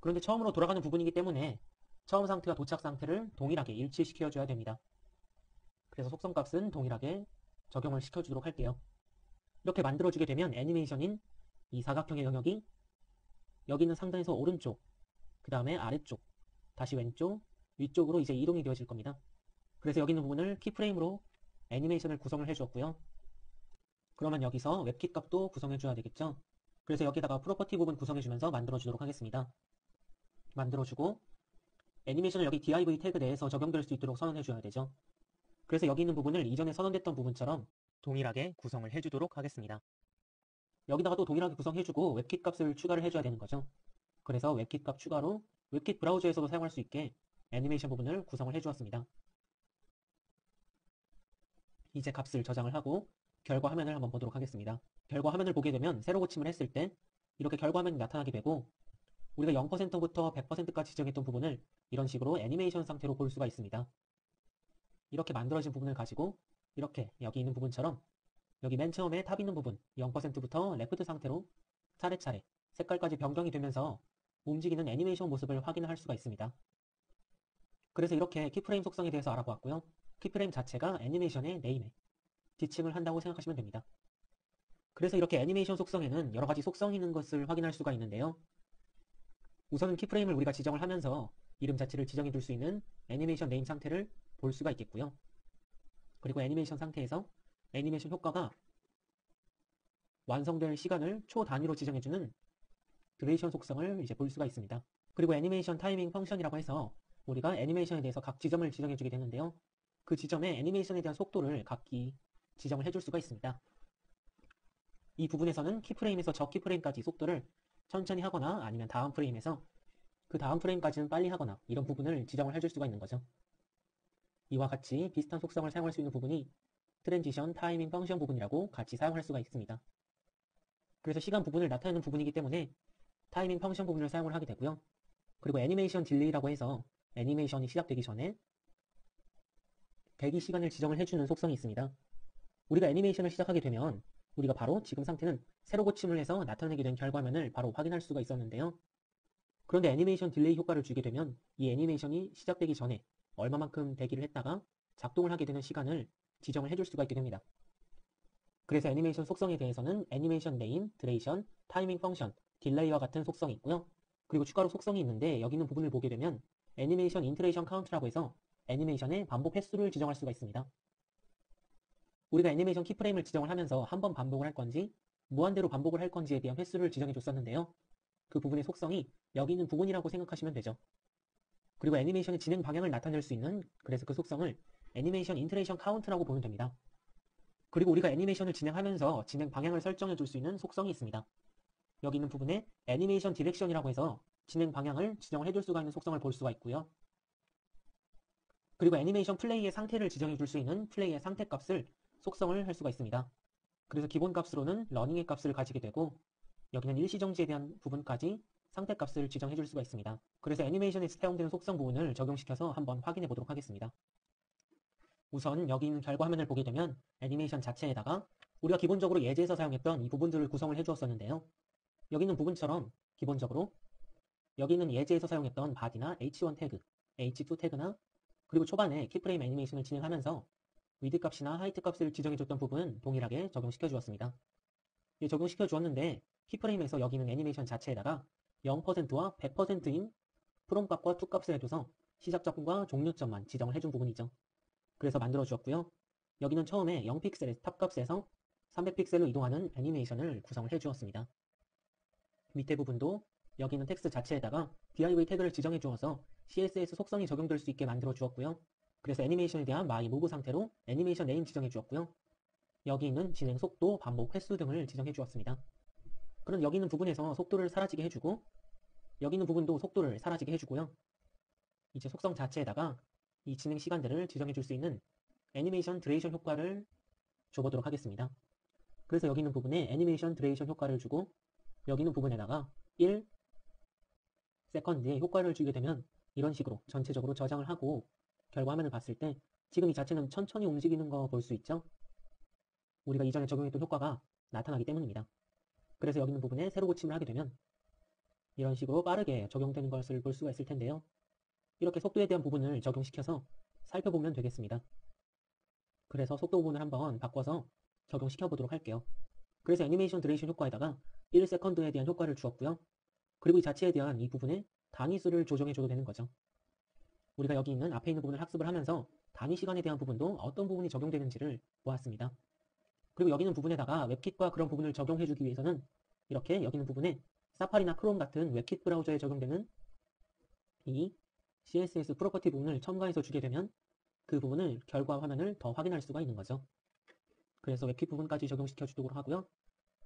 그런데 처음으로 돌아가는 부분이기 때문에 처음 상태와 도착 상태를 동일하게 일치시켜줘야 됩니다. 그래서 속성 값은 동일하게 적용을 시켜주도록 할게요. 이렇게 만들어주게 되면 애니메이션인 이 사각형의 영역이 여기 있는 상단에서 오른쪽, 그 다음에 아래쪽, 다시 왼쪽, 위쪽으로 이제 이동이 되어질 겁니다. 그래서 여기 있는 부분을 키프레임으로 애니메이션을 구성을 해주었고요. 그러면 여기서 웹킷 값도 구성해줘야 되겠죠. 그래서 여기다가 프로퍼티 부분 구성해주면서 만들어주도록 하겠습니다. 만들어주고 애니메이션을 여기 div 태그 내에서 적용될 수 있도록 선언해줘야 되죠. 그래서 여기 있는 부분을 이전에 선언됐던 부분처럼 동일하게 구성을 해주도록 하겠습니다. 여기다가 또 동일하게 구성해주고 웹킷 값을 추가를 해줘야 되는 거죠. 그래서 웹킷 값 추가로 웹킷 브라우저에서도 사용할 수 있게 애니메이션 부분을 구성을 해주었습니다. 이제 값을 저장을 하고 결과 화면을 한번 보도록 하겠습니다. 결과 화면을 보게 되면 세로 고침을 했을 때 이렇게 결과 화면이 나타나게 되고 우리가 0%부터 100%까지 지정했던 부분을 이런 식으로 애니메이션 상태로 볼 수가 있습니다. 이렇게 만들어진 부분을 가지고 이렇게 여기 있는 부분처럼 여기 맨 처음에 탑 있는 부분 0%부터 레프트 상태로 차례차례 색깔까지 변경이 되면서 움직이는 애니메이션 모습을 확인할 수가 있습니다. 그래서 이렇게 키프레임 속성에 대해서 알아보았고요. 키프레임 자체가 애니메이션의 네임에 지칭을 한다고 생각하시면 됩니다. 그래서 이렇게 애니메이션 속성에는 여러 가지 속성이 있는 것을 확인할 수가 있는데요. 우선은 키프레임을 우리가 지정을 하면서 이름 자체를 지정해 둘 수 있는 애니메이션 네임 상태를 볼 수가 있겠고요. 그리고 애니메이션 상태에서 애니메이션 효과가 완성될 시간을 초 단위로 지정해주는 듀레이션 속성을 이제 볼 수가 있습니다. 그리고 애니메이션 타이밍 펑션이라고 해서 우리가 애니메이션에 대해서 각 지점을 지정해주게 되는데요. 그 지점에 애니메이션에 대한 속도를 각기 지정을 해줄 수가 있습니다. 이 부분에서는 키프레임에서 저 키프레임까지 속도를 천천히 하거나 아니면 다음 프레임에서 그 다음 프레임까지는 빨리 하거나 이런 부분을 지정을 해줄 수가 있는 거죠. 이와 같이 비슷한 속성을 사용할 수 있는 부분이 트랜지션 타이밍 펑션 부분이라고 같이 사용할 수가 있습니다. 그래서 시간 부분을 나타내는 부분이기 때문에 타이밍 펑션 부분을 사용을 하게 되고요. 그리고 애니메이션 딜레이라고 해서 애니메이션이 시작되기 전에 대기 시간을 지정을 해주는 속성이 있습니다. 우리가 애니메이션을 시작하게 되면 우리가 바로 지금 상태는 세로 고침을 해서 나타내게 된 결과면을 바로 확인할 수가 있었는데요. 그런데 애니메이션 딜레이 효과를 주게 되면 이 애니메이션이 시작되기 전에 얼마만큼 대기를 했다가 작동을 하게 되는 시간을 지정을 해줄 수가 있게 됩니다. 그래서 애니메이션 속성에 대해서는 애니메이션 네임, 듀레이션, 타이밍 펑션, 딜레이와 같은 속성이 있고요. 그리고 추가로 속성이 있는데 여기 있는 부분을 보게 되면 애니메이션 인트레이션 카운트라고 해서 애니메이션의 반복 횟수를 지정할 수가 있습니다. 우리가 애니메이션 키프레임을 지정을 하면서 한 번 반복을 할 건지 무한대로 반복을 할 건지에 대한 횟수를 지정해 줬었는데요. 그 부분의 속성이 여기 있는 부분이라고 생각하시면 되죠. 그리고 애니메이션의 진행 방향을 나타낼 수 있는 그래서 그 속성을 애니메이션 인트레이션 카운트라고 보면 됩니다. 그리고 우리가 애니메이션을 진행하면서 진행 방향을 설정해 줄 수 있는 속성이 있습니다. 여기 있는 부분에 애니메이션 디렉션이라고 해서 진행 방향을 지정을 해줄 수가 있는 속성을 볼 수가 있고요. 그리고 애니메이션 플레이의 상태를 지정해 줄 수 있는 플레이의 상태 값을 속성을 할 수가 있습니다. 그래서 기본 값으로는 러닝의 값을 가지게 되고 여기는 일시정지에 대한 부분까지 상태 값을 지정해 줄 수가 있습니다. 그래서 애니메이션에서 사용되는 속성 부분을 적용시켜서 한번 확인해 보도록 하겠습니다. 우선 여기 있는 결과 화면을 보게 되면 애니메이션 자체에다가 우리가 기본적으로 예제에서 사용했던 이 부분들을 구성을 해주었었는데요. 여기 있는 부분처럼 기본적으로 여기 있는 예제에서 사용했던 body나 h1 태그, h2 태그나 그리고 초반에 키프레임 애니메이션을 진행하면서 위드 값이나 하이트 값을 지정해줬던 부분은 동일하게 적용시켜 주었습니다. 적용시켜 주었는데 키프레임에서 여기 있는 애니메이션 자체에다가 0%와 100%인 프롬 값과 투 값을 해줘서 시작점과 종료점만 지정을 해준 부분이죠. 그래서 만들어 주었고요. 여기는 처음에 0픽셀의 탑 값에서 300픽셀로 이동하는 애니메이션을 구성을 해 주었습니다. 밑에 부분도 여기 있는 텍스트 자체에다가 div 태그를 지정해 주어서 CSS 속성이 적용될 수 있게 만들어 주었고요. 그래서 애니메이션에 대한 my move 상태로 애니메이션 네임 지정해 주었고요. 여기 있는 진행 속도, 반복 횟수 등을 지정해 주었습니다. 그럼 여기 있는 부분에서 속도를 사라지게 해주고 여기 있는 부분도 속도를 사라지게 해주고요. 이제 속성 자체에다가 이 진행 시간들을 지정해 줄 수 있는 애니메이션 드레이션 효과를 줘보도록 하겠습니다. 그래서 여기 있는 부분에 애니메이션 드레이션 효과를 주고 여기 있는 부분에다가 1세컨드의 효과를 주게 되면 이런 식으로 전체적으로 저장을 하고 결과 화면을 봤을 때 지금 이 자체는 천천히 움직이는 거 볼 수 있죠? 우리가 이전에 적용했던 효과가 나타나기 때문입니다. 그래서 여기 있는 부분에 새로 고침을 하게 되면 이런 식으로 빠르게 적용되는 것을 볼 수가 있을 텐데요. 이렇게 속도에 대한 부분을 적용시켜서 살펴보면 되겠습니다. 그래서 속도 부분을 한번 바꿔서 적용시켜 보도록 할게요. 그래서 애니메이션 드레이션 효과에다가 1세컨드에 대한 효과를 주었고요. 그리고 이 자체에 대한 이 부분에 단위수를 조정해 줘도 되는 거죠. 우리가 여기 있는 앞에 있는 부분을 학습을 하면서 단위 시간에 대한 부분도 어떤 부분이 적용되는지를 보았습니다. 그리고 여기 있는 부분에다가 웹킷과 그런 부분을 적용해 주기 위해서는 이렇게 여기 있는 부분에 사파리나 크롬 같은 웹킷 브라우저에 적용되는 이 CSS 프로퍼티 부분을 첨가해서 주게 되면 그 부분을 결과 화면을 더 확인할 수가 있는 거죠. 그래서 웹킷 부분까지 적용시켜 주도록 하고요.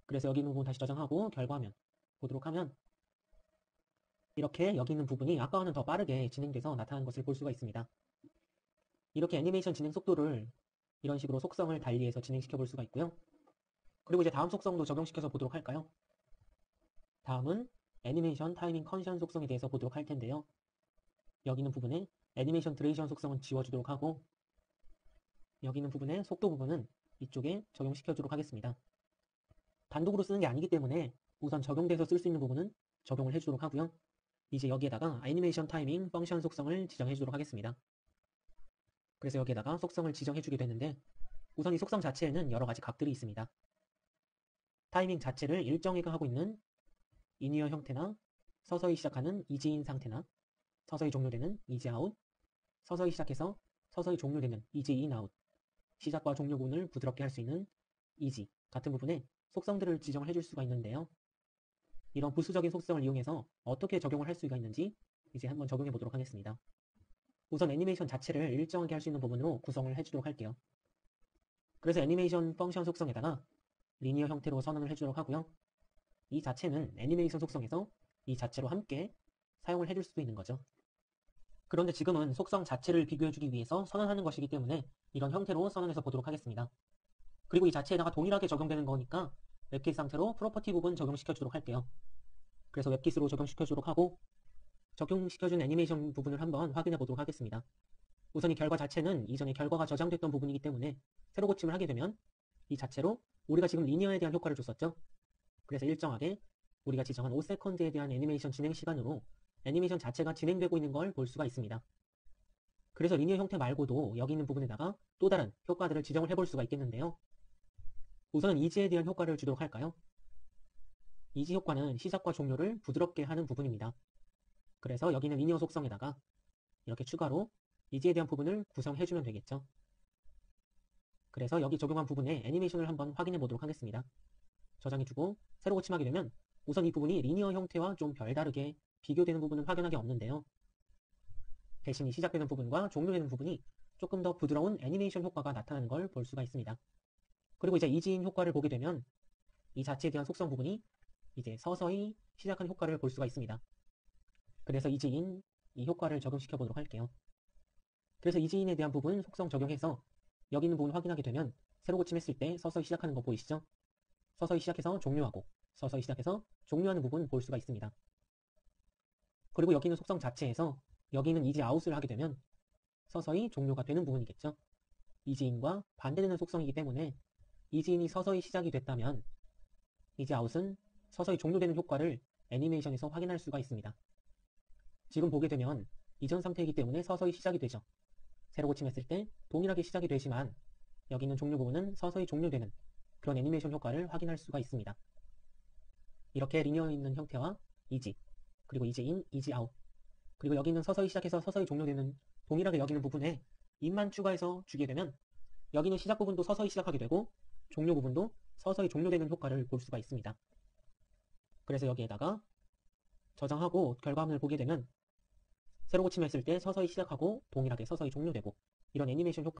그래서 여기 있는 부분 다시 저장하고 결과 화면 보도록 하면 이렇게 여기 있는 부분이 아까와는 더 빠르게 진행돼서 나타나는 것을 볼 수가 있습니다. 이렇게 애니메이션 진행 속도를 이런 식으로 속성을 달리해서 진행시켜 볼 수가 있고요. 그리고 이제 다음 속성도 적용시켜서 보도록 할까요? 다음은 애니메이션 타이밍 컨디션 속성에 대해서 보도록 할 텐데요. 여기 있는 부분에 애니메이션 드레이션 속성은 지워주도록 하고 여기 있는 부분에 속도 부분은 이쪽에 적용시켜 주도록 하겠습니다. 단독으로 쓰는 게 아니기 때문에 우선 적용돼서 쓸 수 있는 부분은 적용을 해주도록 하고요. 이제 여기에다가 애니메이션 타이밍 펑션 속성을 지정해 주도록 하겠습니다. 그래서 여기에다가 속성을 지정해 주게 되는데 우선 이 속성 자체에는 여러 가지 값들이 있습니다. 타이밍 자체를 일정하게 하고 있는 인이어 형태나 서서히 시작하는 이지인 상태나 서서히 종료되는 이지 아웃, 서서히 시작해서 서서히 종료되는 이지 인 아웃, 시작과 종료 부분을 부드럽게 할 수 있는 이지 같은 부분에 속성들을 지정을 해줄 수가 있는데요. 이런 부수적인 속성을 이용해서 어떻게 적용을 할 수가 있는지 이제 한번 적용해 보도록 하겠습니다. 우선 애니메이션 자체를 일정하게 할 수 있는 부분으로 구성을 해주도록 할게요. 그래서 애니메이션 펑션 속성에다가 리니어 형태로 선언을 해주도록 하고요. 이 자체는 애니메이션 속성에서 이 자체로 함께 사용을 해줄 수도 있는 거죠. 그런데 지금은 속성 자체를 비교해주기 위해서 선언하는 것이기 때문에 이런 형태로 선언해서 보도록 하겠습니다. 그리고 이 자체에다가 동일하게 적용되는 거니까 웹킷 상태로 프로퍼티 부분 적용시켜주도록 할게요. 그래서 웹킷으로 적용시켜주도록 하고 적용시켜준 애니메이션 부분을 한번 확인해 보도록 하겠습니다. 우선 이 결과 자체는 이전에 결과가 저장됐던 부분이기 때문에 새로 고침을 하게 되면 이 자체로 우리가 지금 리니어에 대한 효과를 줬었죠. 그래서 일정하게 우리가 지정한 5세컨드에 대한 애니메이션 진행 시간으로 애니메이션 자체가 진행되고 있는 걸 볼 수가 있습니다. 그래서 리니어 형태 말고도 여기 있는 부분에다가 또 다른 효과들을 지정을 해볼 수가 있겠는데요. 우선은 이지에 대한 효과를 주도록 할까요? 이지 효과는 시작과 종료를 부드럽게 하는 부분입니다. 그래서 여기 있는 리니어 속성에다가 이렇게 추가로 이지에 대한 부분을 구성해주면 되겠죠. 그래서 여기 적용한 부분에 애니메이션을 한번 확인해 보도록 하겠습니다. 저장해주고 새로 고침하게 되면 우선 이 부분이 리니어 형태와 좀 별다르게 비교되는 부분은 확연하게 없는데요. 대신 이 시작되는 부분과 종료되는 부분이 조금 더 부드러운 애니메이션 효과가 나타나는 걸 볼 수가 있습니다. 그리고 이제 이지인 효과를 보게 되면 이 자체에 대한 속성 부분이 이제 서서히 시작하는 효과를 볼 수가 있습니다. 그래서 이지인 이 효과를 적용시켜 보도록 할게요. 그래서 이지인에 대한 부분 속성 적용해서 여기 있는 부분 확인하게 되면 새로 고침했을 때 서서히 시작하는 거 보이시죠? 서서히 시작해서 종료하고 서서히 시작해서 종료하는 부분 볼 수가 있습니다. 그리고 여기 있는 속성 자체에서 여기 있는 이지 아웃을 하게 되면 서서히 종료가 되는 부분이겠죠. 이지인과 반대되는 속성이기 때문에 이지인이 서서히 시작이 됐다면 이지 아웃은 서서히 종료되는 효과를 애니메이션에서 확인할 수가 있습니다. 지금 보게 되면 이전 상태이기 때문에 서서히 시작이 되죠. 새로 고침했을 때 동일하게 시작이 되지만 여기 있는 종료 부분은 서서히 종료되는 그런 애니메이션 효과를 확인할 수가 있습니다. 이렇게 리니어 있는 형태와 이지, 그리고 이지인, 이지아웃, 그리고 여기 있는 서서히 시작해서 서서히 종료되는 동일하게 여기는 부분에 인만 추가해서 주게 되면 여기는 시작 부분도 서서히 시작하게 되고 종료 부분도 서서히 종료되는 효과를 볼 수가 있습니다. 그래서 여기에다가 저장하고 결과물을 보게 되면 새로 고침했을 때 서서히 시작하고 동일하게 서서히 종료되고 이런 애니메이션 효과